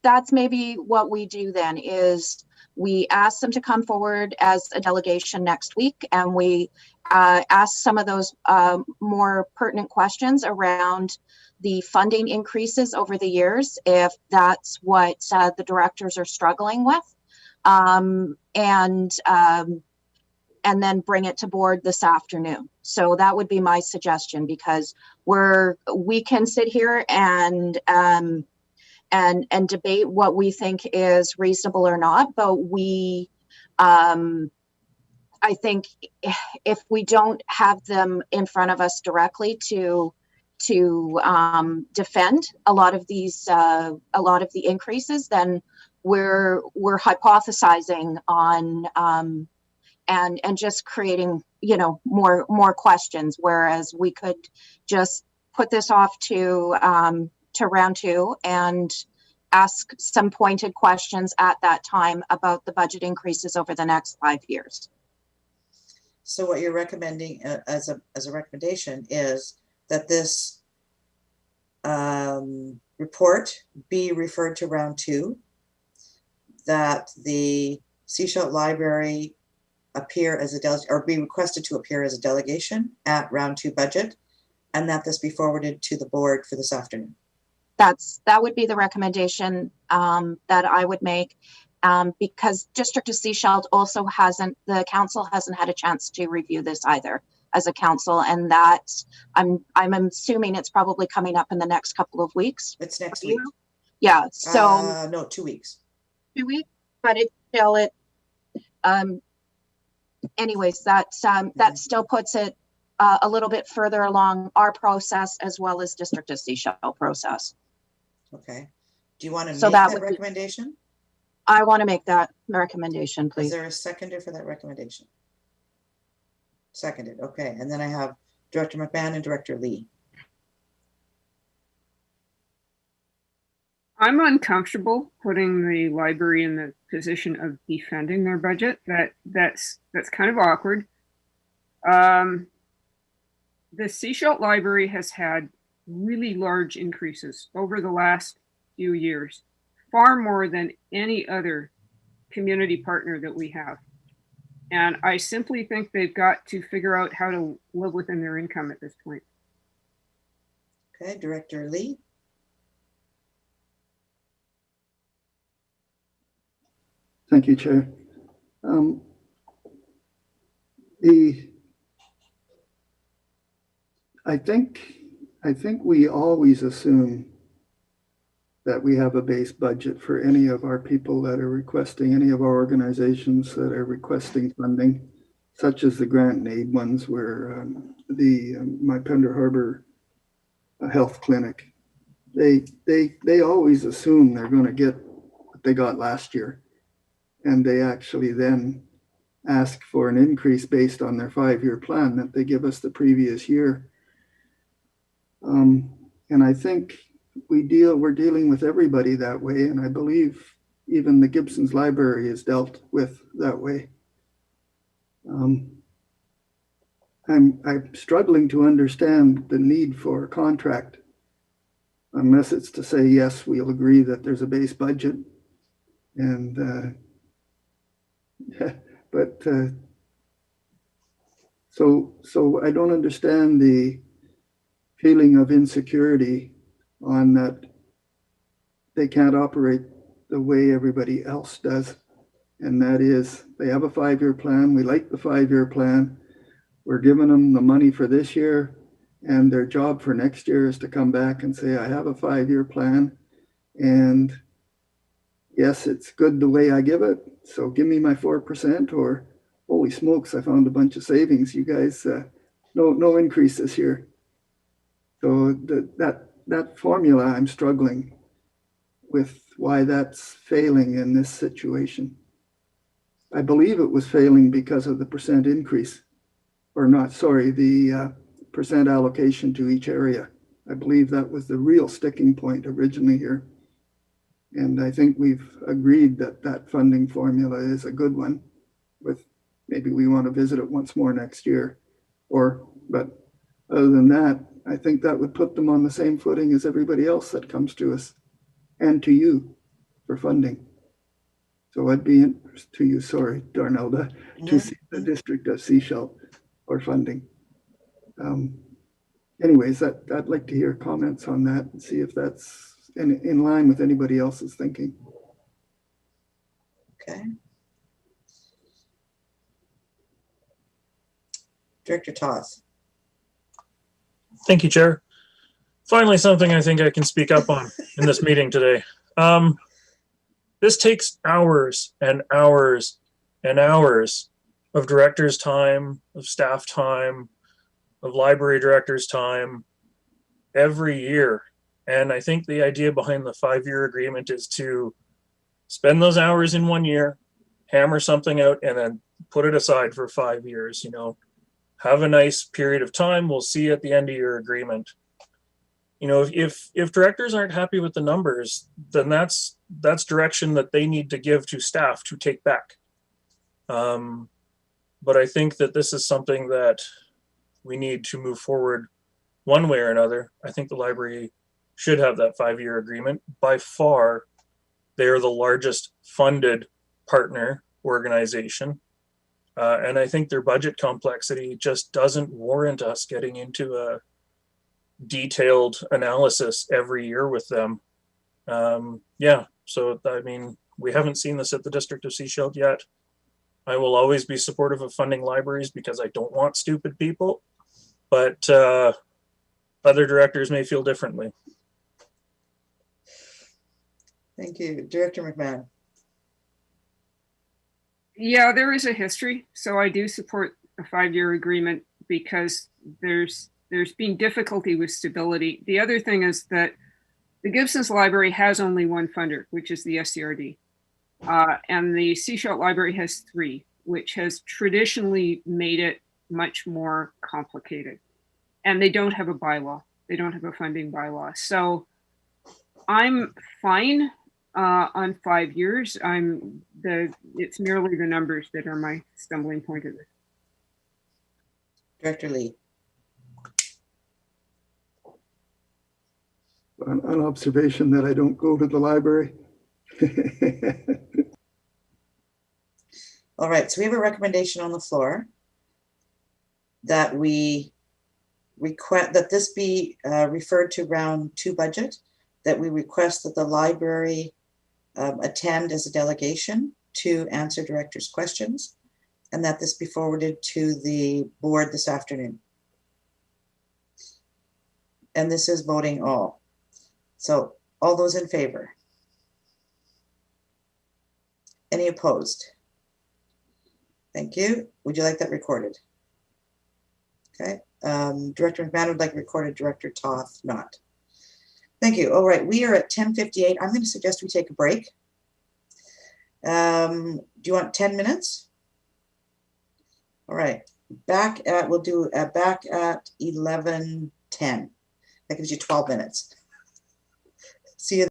Speaker 9: that's maybe what we do then is we ask them to come forward as a delegation next week, and we ask some of those more pertinent questions around the funding increases over the years, if that's what the directors are struggling with, and then bring it to board this afternoon. So that would be my suggestion, because we can sit here and debate what we think is reasonable or not, but I think if we don't have them in front of us directly to defend a lot of the increases, then we're hypothesizing on and just creating, more questions, whereas we could just put this off to round two and ask some pointed questions at that time about the budget increases over the next 5 years.
Speaker 1: So what you're recommending as a recommendation is that this report be referred to round two, that the Seashell Library appear as a delegate, or be requested to appear as a delegation at round two budget, and that this be forwarded to the board for this afternoon.
Speaker 9: That would be the recommendation that I would make, because District of Seashell also the council hasn't had a chance to review this either as a council, and that I'm assuming it's probably coming up in the next couple of weeks.
Speaker 1: It's next week.
Speaker 9: Yeah. So
Speaker 1: no, 2 weeks.
Speaker 9: 2 weeks, but it's still anyways, that still puts it a little bit further along our process, as well as District of Seashell process.
Speaker 1: Okay. Do you want to
Speaker 9: So
Speaker 1: make that recommendation?
Speaker 9: I want to make that recommendation, please.
Speaker 1: Is there a seconder for that recommendation? Seconded. Okay. And then I have Director McMahon and Director Lee.
Speaker 3: I'm uncomfortable putting the library in the position of defending their budget. That's kind of awkward. The Seashell Library has had really large increases over the last few years, far more than any other community partner that we have. And I simply think they've got to figure out how to live within their income at this point.
Speaker 1: Okay, Director Lee.
Speaker 5: Thank you, Chair. I think we always assume that we have a base budget for any of our people that are requesting, any of our organizations that are requesting funding, such as the grant and aid ones, where my Pender Harbor Health Clinic, they always assume they're going to get what they got last year, and they actually then ask for an increase based on their 5-year plan that they give us the previous year. And I think we're dealing with everybody that way, and I believe even the Gibson's Library is dealt with that way. I'm struggling to understand the need for a contract, unless it's to say, yes, we'll agree that there's a base budget, and so I don't understand the feeling of insecurity on that they can't operate the way everybody else does. And that is, they have a 5-year plan. We like the 5-year plan. We're giving them the money for this year, and their job for next year is to come back and say, I have a 5-year plan, and yes, it's good the way I give it, so give me my 4%, or holy smokes, I found a bunch of savings. You guys, no increase this year. So that formula, I'm struggling with why that's failing in this situation. I believe it was failing because of the percent increase, or not, sorry, the percent allocation to each area. I believe that was the real sticking point originally here. And I think we've agreed that that funding formula is a good one, with maybe we want to visit it once more next year. But other than that, I think that would put them on the same footing as everybody else that comes to us and to you for funding. So I'd be interested to you, sorry, Darnelda, to see the District of Sechelt for funding. Anyways, I'd like to hear comments on that and see if that's in line with anybody else's thinking.
Speaker 1: Okay. Director Toth.
Speaker 10: Thank you, Chair. Finally, something I think I can speak up on in this meeting today. This takes hours and hours and hours of director's time, of staff time, of library director's time every year. And I think the idea behind the 5-year agreement is to spend those hours in 1 year, hammer something out, and then put it aside for 5 years, you know. Have a nice period of time. We'll see at the end of your agreement. You know, if directors aren't happy with the numbers, then that's direction that they need to give to staff to take back. But I think that this is something that we need to move forward one way or another. I think the library should have that 5-year agreement. By far, they are the largest funded partner organization. And I think their budget complexity just doesn't warrant us getting into a detailed analysis every year with them. Yeah, so I mean, we haven't seen this at the District of Sechelt yet. I will always be supportive of funding libraries because I don't want stupid people, but other directors may feel differently.
Speaker 1: Thank you. Director McMahon.
Speaker 3: Yeah, there is a history. So I do support a 5-year agreement because there's been difficulty with stability. The other thing is that the Gibson's Library has only one funder, which is the SCRD. And the Sechelt Library has 3, which has traditionally made it much more complicated. And they don't have a bylaw. They don't have a funding bylaw. So I'm fine on 5 years. It's merely the numbers that are my stumbling point of this.
Speaker 1: Director Lee.
Speaker 5: An observation that I don't go to the library.
Speaker 1: All right, so we have a recommendation on the floor that we request that this be referred to round 2 budget, that we request that the library attend as a delegation to answer director's questions, and that this be forwarded to the board this afternoon. And this is voting all. So all those in favor? Any opposed? Thank you. Would you like that recorded? Okay. Director McMahon would like recorded, Director Toth not. Thank you. All right, we are at 10:58. I'm going to suggest we take a break. Do you want 10 minutes? All right, we'll do back at 11:10. That gives you 12 minutes. See you.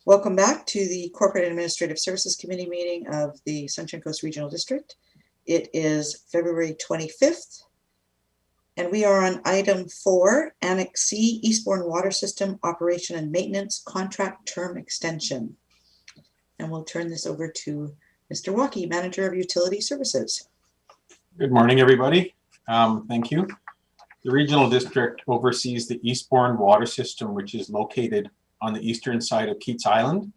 Speaker 1: Welcome back to the Corporate and Administrative Services Committee meeting of the Sunshine Coast Regional District. It is February 25th, and we are on item 4, Annex C, Eastbourne Water System Operation and Maintenance Contract Term Extension. And we'll turn this over to Mr. Walkie, Manager of Utility Services.
Speaker 11: Good morning, everybody. Thank you. The Regional District oversees the Eastbourne Water System, which is located on the eastern side of Keats Island.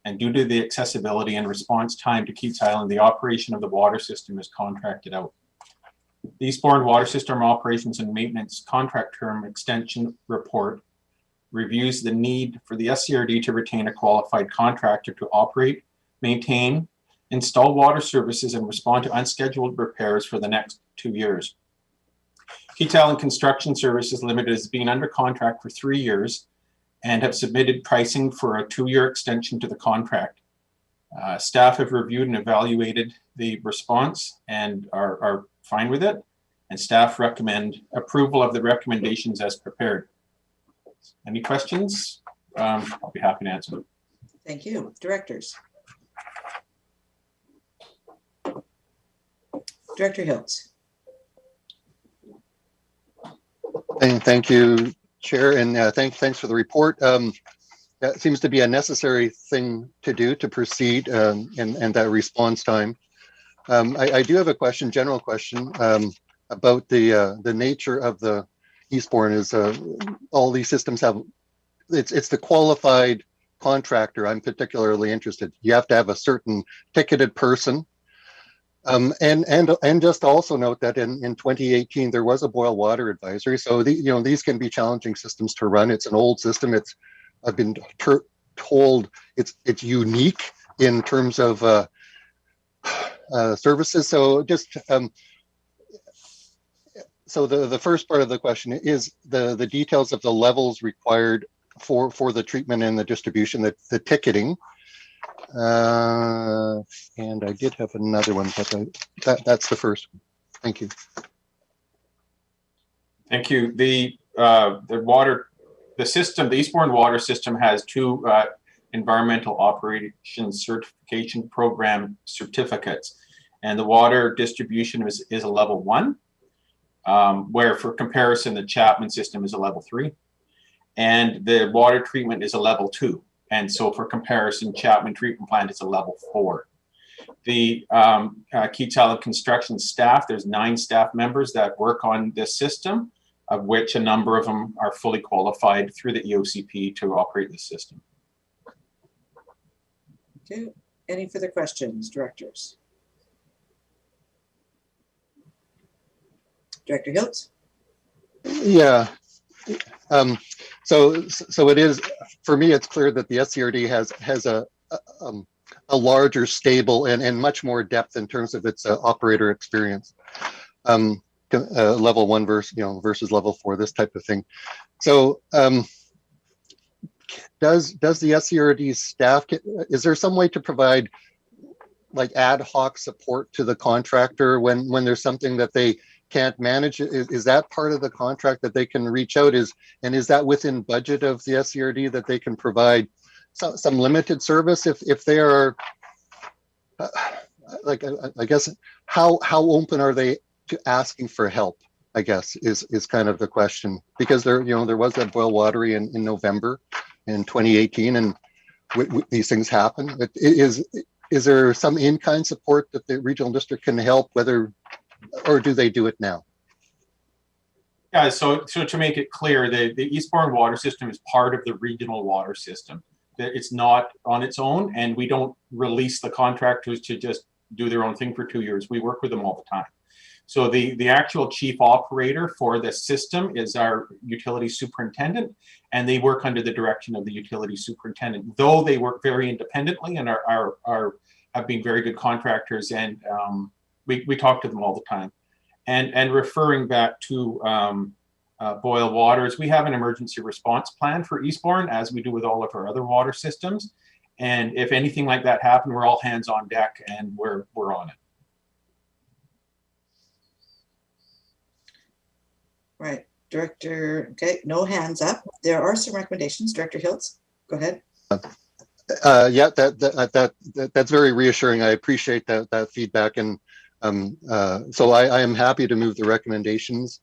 Speaker 11: And due to the accessibility and response time to Keats Island, the operation of the water system is contracted out. The Eastbourne Water System Operations and Maintenance Contract Term Extension Report reviews the need for the SCRD to retain a qualified contractor to operate, maintain, install water services, and respond to unscheduled repairs for the next 2 years. Keats Island Construction Services Limited has been under contract for 3 years and have submitted pricing for a 2-year extension to the contract. Staff have reviewed and evaluated the response and are fine with it, and staff recommend approval of the recommendations as prepared. Any questions? I'll be happy to answer them.
Speaker 1: Thank you. Directors. Director Hiltz.
Speaker 6: Thank you, Chair, and thanks for the report. That seems to be a necessary thing to do to proceed, and that response time. I do have a question, general question, about the nature of the Eastbourne. Is all these systems have? It's the qualified contractor. I'm particularly interested. You have to have a certain ticketed person. And just also note that in 2018 there was a boil water advisory. So these can be challenging systems to run. It's an old system. I've been told it's unique in terms of services. So just so the first part of the question is the details of the levels required for the treatment and the distribution, the ticketing. And I did have another one, but that's the first one. Thank you.
Speaker 11: Thank you. The system, the Eastbourne Water System, has 2 Environmental Operations Certification Program certificates, and the water distribution is a level 1, where for comparison the Chapman system is a level 3, and the water treatment is a level 2. And so for comparison, Chapman Treatment Plant is a level 4. The Keats Island construction staff, there's 9 staff members that work on this system, of which a number of them are fully qualified through the EOCP to operate the system.
Speaker 1: Okay. Any further questions, directors? Director Hiltz?
Speaker 6: Yeah. So it is, for me, it's clear that the SCRD has a larger, stable, and much more depth in terms of its operator experience. Level 1 versus level 4, this type of thing. So does the SCRD staff, is there some way to provide like ad hoc support to the contractor when there's something that they can't manage? Is that part of the contract that they can reach out? Is that within budget of the SCRD that they can provide some limited service if they are like, I guess, how open are they to asking for help, I guess, is kind of the question, because there was that boil watery in November in 2018, and these things happen. Is there some in-kind support that the regional district can help, or do they do it now?
Speaker 11: Yeah, so to make it clear, the Eastbourne Water System is part of the regional water system. It's not on its own, and we don't release the contractors to just do their own thing for 2 years. We work with them all the time. So the actual chief operator for the system is our utility superintendent, and they work under the direction of the utility superintendent, though they work very independently and have been very good contractors, and we talk to them all the time. And referring back to boil waters, we have an emergency response plan for Eastbourne, as we do with all of our other water systems. And if anything like that happened, we're all hands on deck, and we're on it.
Speaker 1: Right, Director. Okay, no hands up. There are some recommendations. Director Hiltz, go ahead.
Speaker 6: Yeah, that's very reassuring. I appreciate that feedback, and so I am happy to move the recommendations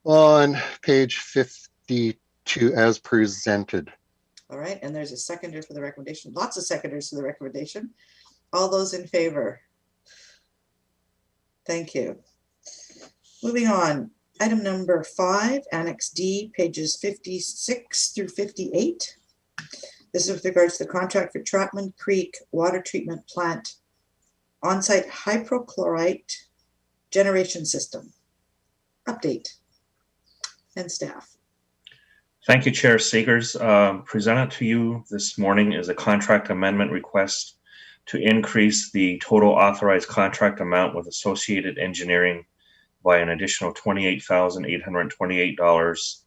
Speaker 6: on page 52 as presented.
Speaker 1: All right, and there's a seconder for the recommendation. Lots of seconders for the recommendation. All those in favor? Thank you. Moving on, item number 5, Annex D, pages 56 through 58. This is with regards to the contract for Trapman Creek Water Treatment Plant on-site hypochlorite generation system. Update and staff.
Speaker 12: Thank you, Chair Segers. Presented to you this morning is a contract amendment request to increase the total authorized contract amount with associated engineering by an additional $28,828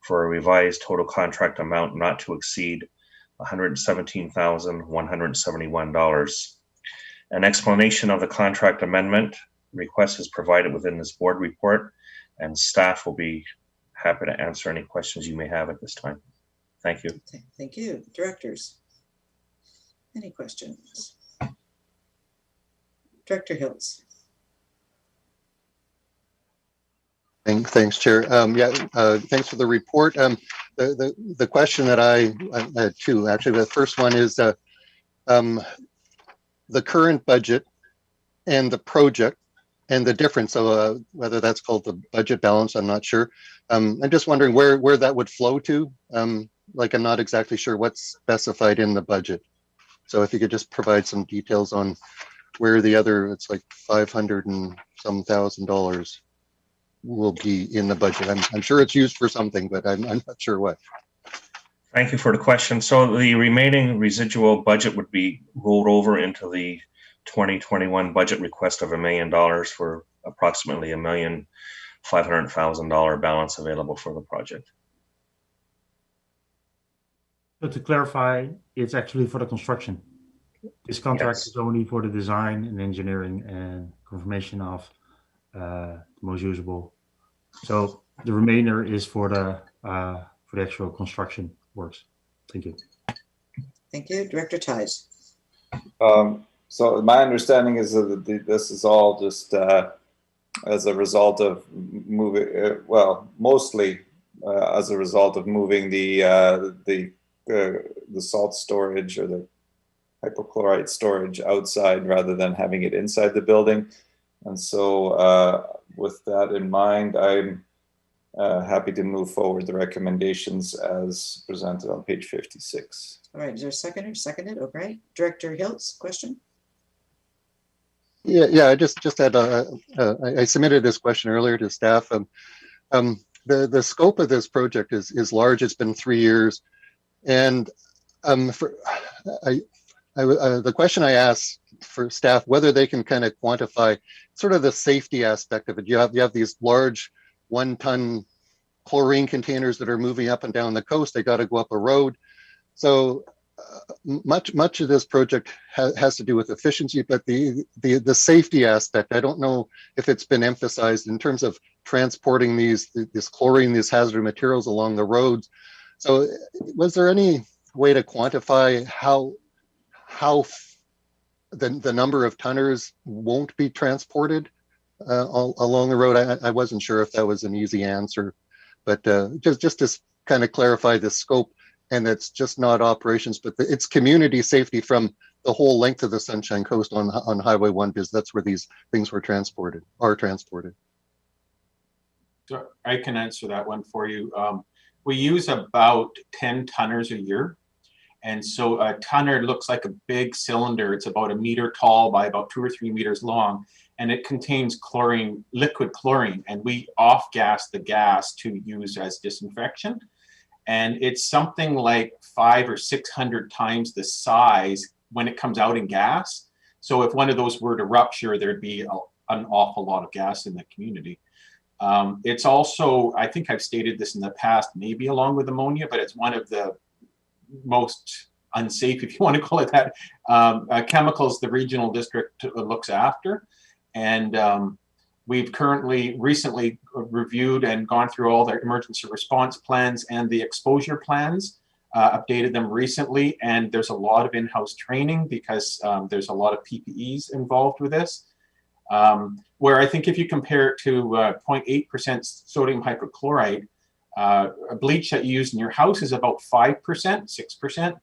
Speaker 12: for a revised total contract amount not to exceed $117,171. An explanation of the contract amendment request is provided within this board report, and staff will be happy to answer any questions you may have at this time. Thank you.
Speaker 1: Thank you. Directors, any questions? Director Hills.
Speaker 6: Thanks, Chair. Thanks for the report. The question that I had two, actually. The first one is the current budget and the project and the difference of whether that's called the budget balance, I'm not sure. I'm just wondering where that would flow to. Like, I'm not exactly sure what's specified in the budget. So if you could just provide some details on where the other, it's like $500 and some $1,000 will be in the budget. I'm sure it's used for something, but I'm not sure what.
Speaker 12: Thank you for the question. So the remaining residual budget would be rolled over into the 2021 budget request of $1 million for approximately $1,500,000 balance available for the project.
Speaker 13: So to clarify, it's actually for the construction. This contract is only for the design and engineering and confirmation of most usable. So the remainder is for the actual construction works. Thank you.
Speaker 1: Thank you. Director Ties.
Speaker 4: So my understanding is that this is all just as a result of moving, mostly as a result of moving the salt storage or the hypochlorite storage outside rather than having it inside the building. And so with that in mind, I'm happy to move forward the recommendations as presented on page 56.
Speaker 1: All right, is there a seconder? Seconded, okay. Director Hiltz, question?
Speaker 6: Yeah, I just had I submitted this question earlier to staff. The scope of this project is large. It's been 3 years, and the question I asked for staff whether they can kind of quantify sort of the safety aspect of it. You have these large 1-ton chlorine containers that are moving up and down the coast. They got to go up a road. So much of this project has to do with efficiency, but the safety aspect, I don't know if it's been emphasized in terms of transporting this chlorine, these hazardous materials along the roads. So was there any way to quantify how the number of tonners won't be transported along the road? I wasn't sure if that was an easy answer, but just to kind of clarify the scope. And it's just not operations, but it's community safety from the whole length of the Sunshine Coast on Highway 1, because that's where these things are transported.
Speaker 11: So I can answer that one for you. We use about 10 tonners a year. And so a tonner looks like a big cylinder. It's about 1 meter tall by about 2 or 3 meters long. And it contains chlorine, liquid chlorine. And we off-gas the gas to use as disinfection. And it's something like 500 or 600 times the size when it comes out in gas. So if one of those were to rupture, there'd be an awful lot of gas in the community. It's also, I think I've stated this in the past, maybe along with ammonia, but it's one of the most unsafe, if you want to call it that, chemicals the regional district looks after. And we've recently reviewed and gone through all the emergency response plans and the exposure plans updated them recently, and there's a lot of in-house training because there's a lot of PPEs involved with this. Where I think if you compare it to 0.8% sodium hypochlorite, a bleach that you use in your house is about 5%, 6%.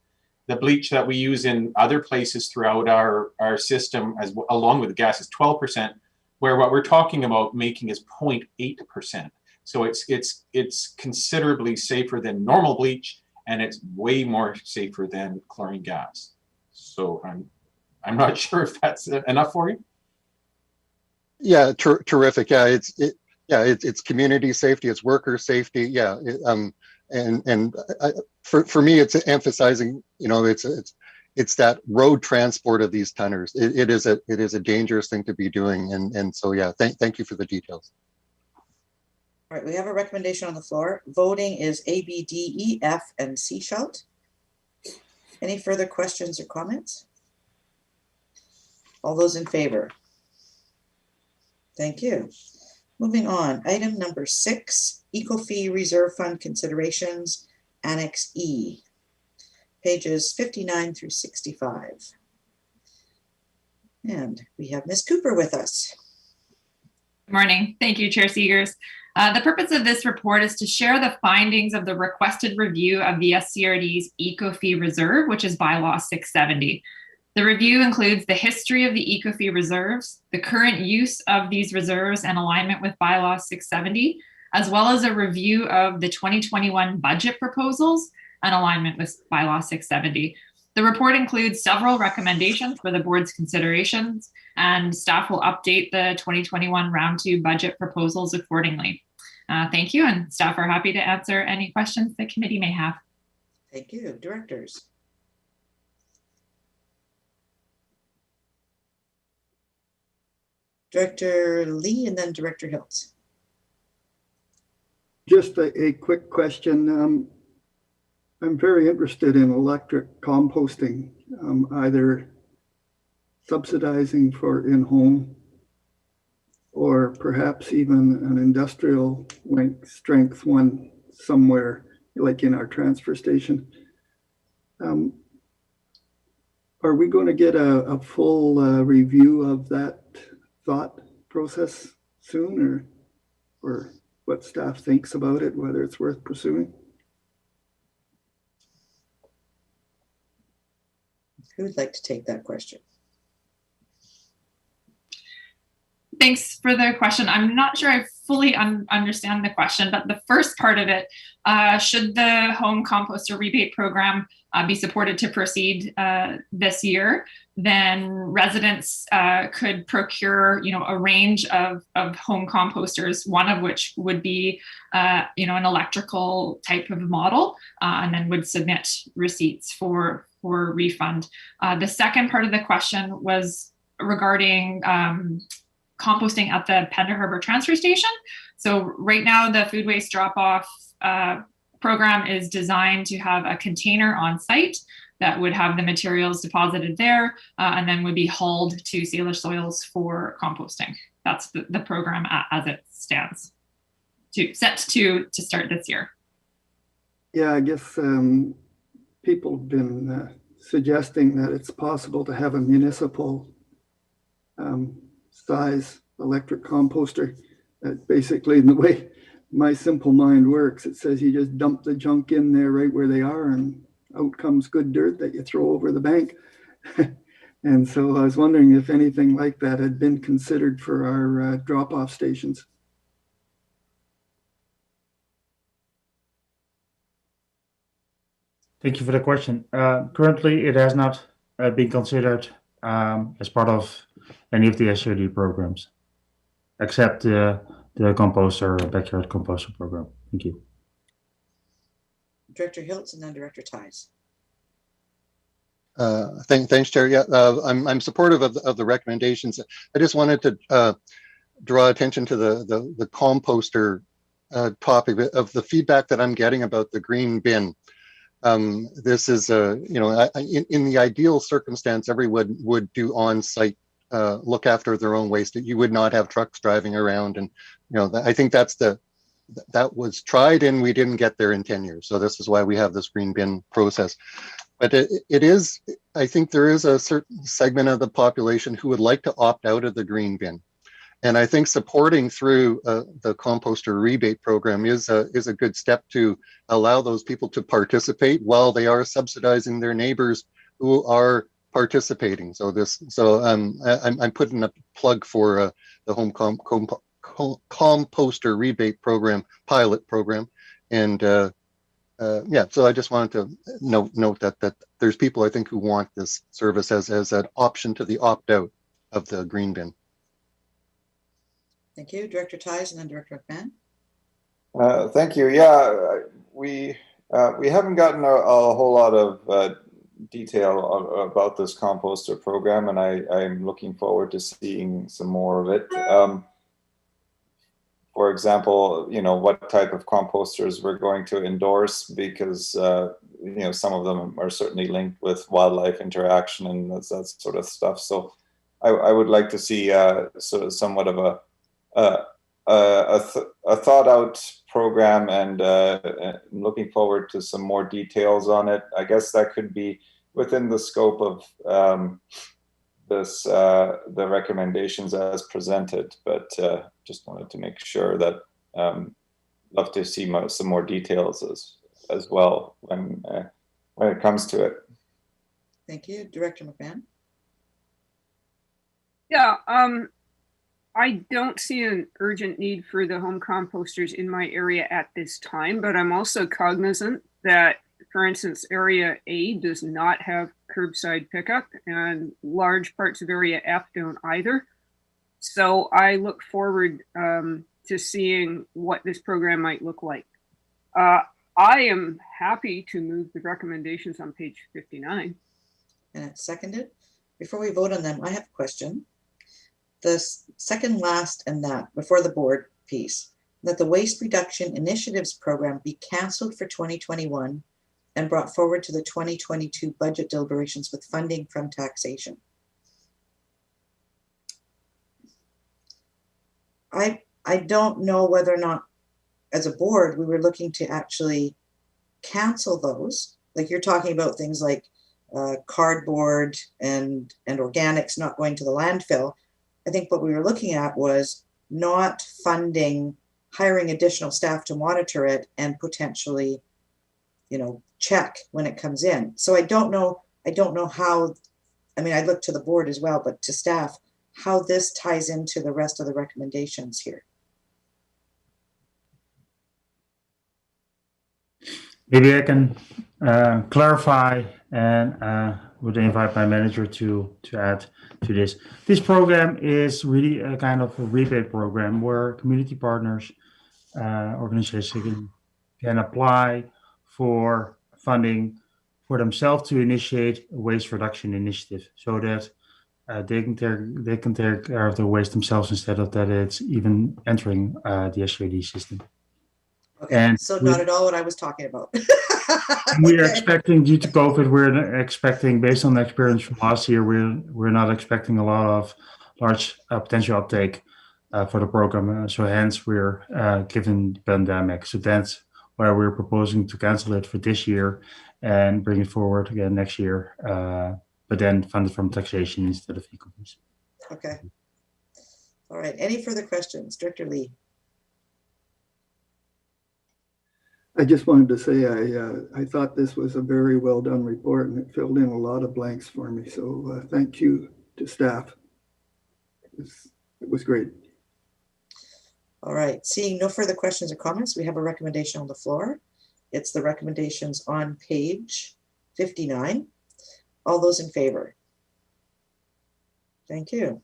Speaker 11: The bleach that we use in other places throughout our system, along with the gas, is 12%, where what we're talking about making is 0.8%. So it's considerably safer than normal bleach, and it's way more safer than chlorine gas. So I'm not sure if that's enough for you.
Speaker 6: Yeah, terrific. Yeah, it's community safety, it's worker safety. Yeah, for me, it's emphasizing, it's that road transport of these tonners. It is a dangerous thing to be doing, and so yeah, thank you for the details.
Speaker 1: All right, we have a recommendation on the floor. Voting is A, B, D, E, F, and C shalt. Any further questions or comments? All those in favor? Thank you. Moving on, item number 6, Eco Fee Reserve Fund Considerations, Annex E, pages 59 through 65. And we have Ms. Cooper with us.
Speaker 14: Good morning. Thank you, Chair Seegers. The purpose of this report is to share the findings of the requested review of the SCRD's Eco Fee Reserve, which is bylaw 670. The review includes the history of the Eco Fee reserves, the current use of these reserves and alignment with bylaw 670, as well as a review of the 2021 budget proposals and alignment with bylaw 670. The report includes several recommendations for the board's considerations, and staff will update the 2021 round 2 budget proposals accordingly. Thank you, and staff are happy to answer any questions the committee may have.
Speaker 1: Thank you. Directors. Director Lee and then Director Hiltz.
Speaker 5: Just a quick question. I'm very interested in electric composting, either subsidizing for in-home or perhaps even an industrial strength one somewhere, like in our transfer station. Are we going to get a full review of that thought process soon, or what staff thinks about it, whether it's worth pursuing?
Speaker 1: Who would like to take that question?
Speaker 14: Thanks for the question. I'm not sure I fully understand the question, but the first part of it, should the home composter rebate program be supported to proceed this year, then residents could procure, a range of home composters, one of which would be, an electrical type of model, and then would submit receipts for refund. The second part of the question was regarding composting at the Pender Harbor transfer station. So right now the food waste drop-off program is designed to have a container on site that would have the materials deposited there and then would be hauled to Salish Soils for composting. That's the program as it stands, set to start this year.
Speaker 5: Yeah, I guess people have been suggesting that it's possible to have a municipal size electric composter. That basically, in the way my simple mind works, it says you just dump the junk in there right where they are and out comes good dirt that you throw over the bank. And so I was wondering if anything like that had been considered for our drop-off stations.
Speaker 13: Thank you for the question. Currently, it has not been considered as part of any of the SRD programs, except the composter, backyard composter program. Thank you.
Speaker 1: Director Hiltz and then Director Ties.
Speaker 6: Thanks, Chair. Yeah, I'm supportive of the recommendations. I just wanted to draw attention to the composter topic of the feedback that I'm getting about the green bin. This is in the ideal circumstance, everyone would do on-site look after their own waste. You would not have trucks driving around, and I think that's the that was tried and we didn't get there in 10 years. So this is why we have this green bin process. But it is, I think there is a certain segment of the population who would like to opt out of the green bin. And I think supporting through the composter rebate program is a good step to allow those people to participate while they are subsidizing their neighbors who are participating. So I'm putting a plug for the home composter rebate program, pilot program. And yeah, so I just wanted to note that there's people I think who want this service as an option to the opt-out of the green bin.
Speaker 1: Thank you, Director Ties, and then Director McMahon.
Speaker 4: Thank you. Yeah, we haven't gotten a whole lot of detail about this composter program, and I'm looking forward to seeing some more of it. For example, what type of composters we're going to endorse, because some of them are certainly linked with wildlife interaction and that sort of stuff. So I would like to see sort of somewhat of a thought out program, and looking forward to some more details on it. I guess that could be within the scope of the recommendations as presented, but just wanted to make sure that love to see some more details as well when it comes to it.
Speaker 1: Thank you, Director McMahon.
Speaker 3: Yeah, I don't see an urgent need for the home composters in my area at this time, but I'm also cognizant that, for instance, Area A does not have curbside pickup, and large parts of Area F don't either. So I look forward to seeing what this program might look like. I am happy to move the recommendations on page 59.
Speaker 1: And it's seconded. Before we vote on them, I have a question. The second last and that before the board piece, that the Waste Reduction Initiatives program be canceled for 2021 and brought forward to the 2022 budget deliberations with funding from taxation. I don't know whether or not, as a board, we were looking to actually cancel those. Like you're talking about things like cardboard and organics not going to the landfill. I think what we were looking at was not funding, hiring additional staff to monitor it and potentially, check when it comes in. So I don't know how, I look to the board as well, but to staff, how this ties into the rest of the recommendations here.
Speaker 13: Maybe I can clarify and would invite my manager to add to this. This program is really a kind of a rebate program where community partners, organizations can apply for funding for themselves to initiate a waste reduction initiative, so that they can take care of the waste themselves instead of that it's even entering the SCRD system.
Speaker 1: Okay,
Speaker 13: and
Speaker 1: so not at all what I was talking about.
Speaker 13: We are expecting, due to COVID, we're expecting, based on the experience from last year, we're not expecting a lot of large potential uptake for the program. So hence we're given the pandemic. So that's why we're proposing to cancel it for this year and bring it forward again next year, but then fund it from taxation instead of e-commerce.
Speaker 1: Okay. All right. Any further questions? Director Lee.
Speaker 5: I just wanted to say I thought this was a very well done report, and it filled in a lot of blanks for me. So thank you to staff. It was great.
Speaker 1: All right. Seeing no further questions or comments, we have a recommendation on the floor. It's the recommendations on page 59. All those in favor? Thank you.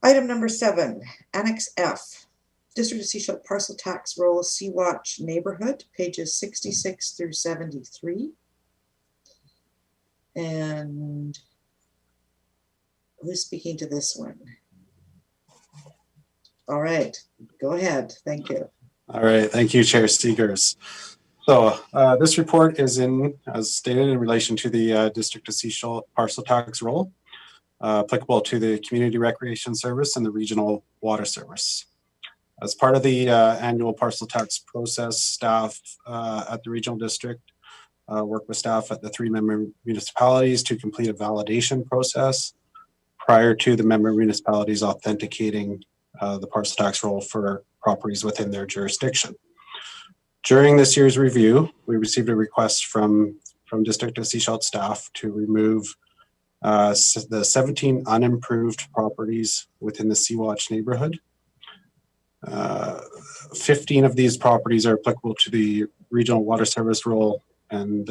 Speaker 1: Item number 7, Annex F. District of Seashell Parcel Tax Roll Sea-Watch Neighborhood, pages 66 through 73. And who's speaking to this one? All right, go ahead. Thank you.
Speaker 15: All right, thank you, Chair Seegers. So this report is as stated, in relation to the District of Seashell Parcel Tax Roll, applicable to the Community Recreation Service and the Regional Water Service. As part of the annual parcel tax process, staff at the regional district work with staff at the 3 member municipalities to complete a validation process prior to the member municipalities authenticating the parcel tax roll for properties within their jurisdiction. During this year's review, we received a request from District of Sechelt staff to remove the 17 unimproved properties within the Sea-Watch neighborhood. 15 of these properties are applicable to the regional water service role, and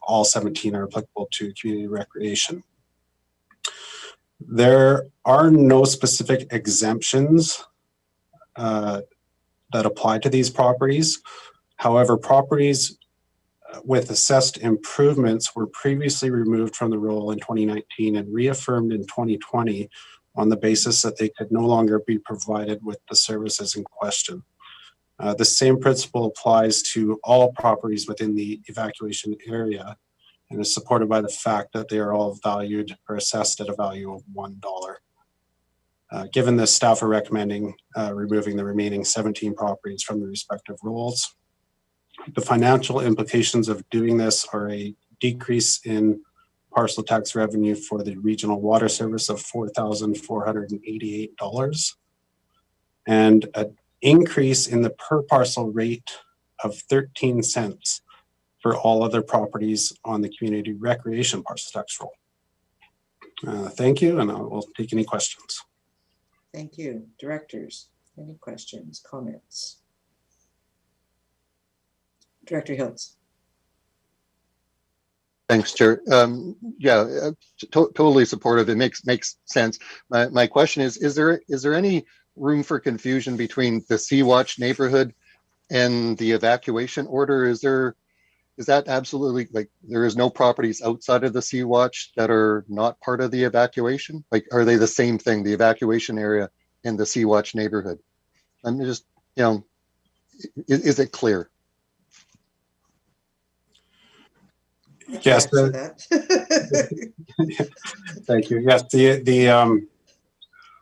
Speaker 15: all 17 are applicable to community recreation. There are no specific exemptions that apply to these properties. However, properties with assessed improvements were previously removed from the roll in 2019 and reaffirmed in 2020 on the basis that they could no longer be provided with the services in question. The same principle applies to all properties within the evacuation area and is supported by the fact that they are all valued or assessed at a value of $1. Given this, staff are recommending removing the remaining 17 properties from the respective rolls. The financial implications of doing this are a decrease in parcel tax revenue for the regional water service of $4,488 and an increase in the per parcel rate of 13 cents for all other properties on the community recreation parcel tax roll. Thank you, and I will take any questions.
Speaker 1: Thank you. Directors, any questions, comments? Director Hiltz.
Speaker 6: Thanks, Chair. Yeah, totally supportive. It makes sense. My question is there any room for confusion between the Sea-Watch neighborhood and the evacuation order? Is that absolutely, like, there is no properties outside of the Sea-Watch that are not part of the evacuation? Like, are they the same thing, the evacuation area and the Sea-Watch neighborhood? I'm just, is it clear?
Speaker 15: Yes. Thank you. Yes,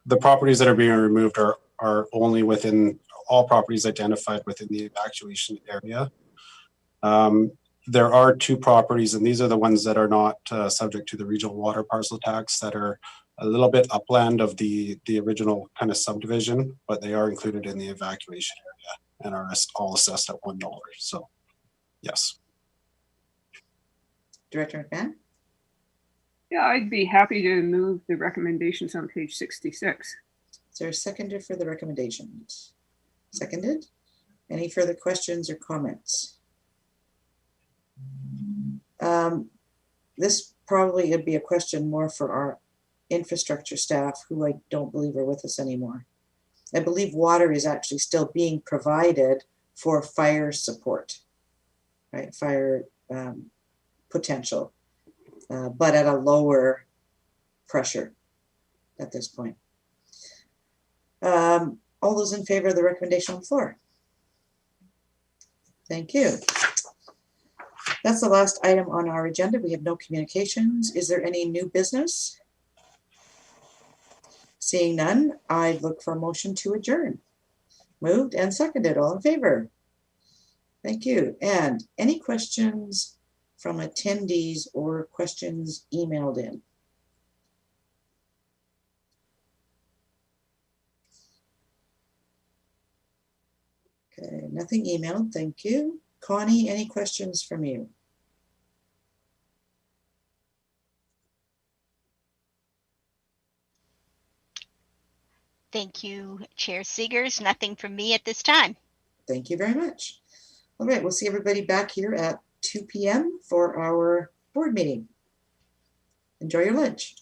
Speaker 15: the properties that are being removed are only within all properties identified within the evacuation area. There are 2 properties, and these are the ones that are not subject to the regional water parcel tax, that are a little bit upland of the original kind of subdivision, but they are included in the evacuation area and are all assessed at $1. So, yes.
Speaker 1: Director McMahon?
Speaker 3: Yeah, I'd be happy to move the recommendations on page 66.
Speaker 1: Is there a seconder for the recommendations? Seconded. Any further questions or comments? This probably would be a question more for our infrastructure staff, who I don't believe are with us anymore. I believe water is actually still being provided for fire support, right? Fire potential, but at a lower pressure at this point. All those in favor of the recommendation on the floor? Thank you. That's the last item on our agenda. We have no communications. Is there any new business? Seeing none, I look for a motion to adjourn. Moved and seconded. All in favor? Thank you. And any questions from attendees or questions emailed in? Okay, nothing emailed. Thank you. Connie, any questions from you?
Speaker 16: Thank you, Chair Seegers. Nothing from me at this time.
Speaker 1: Thank you very much. All right, we'll see everybody back here at 2 p.m. for our board meeting. Enjoy your lunch.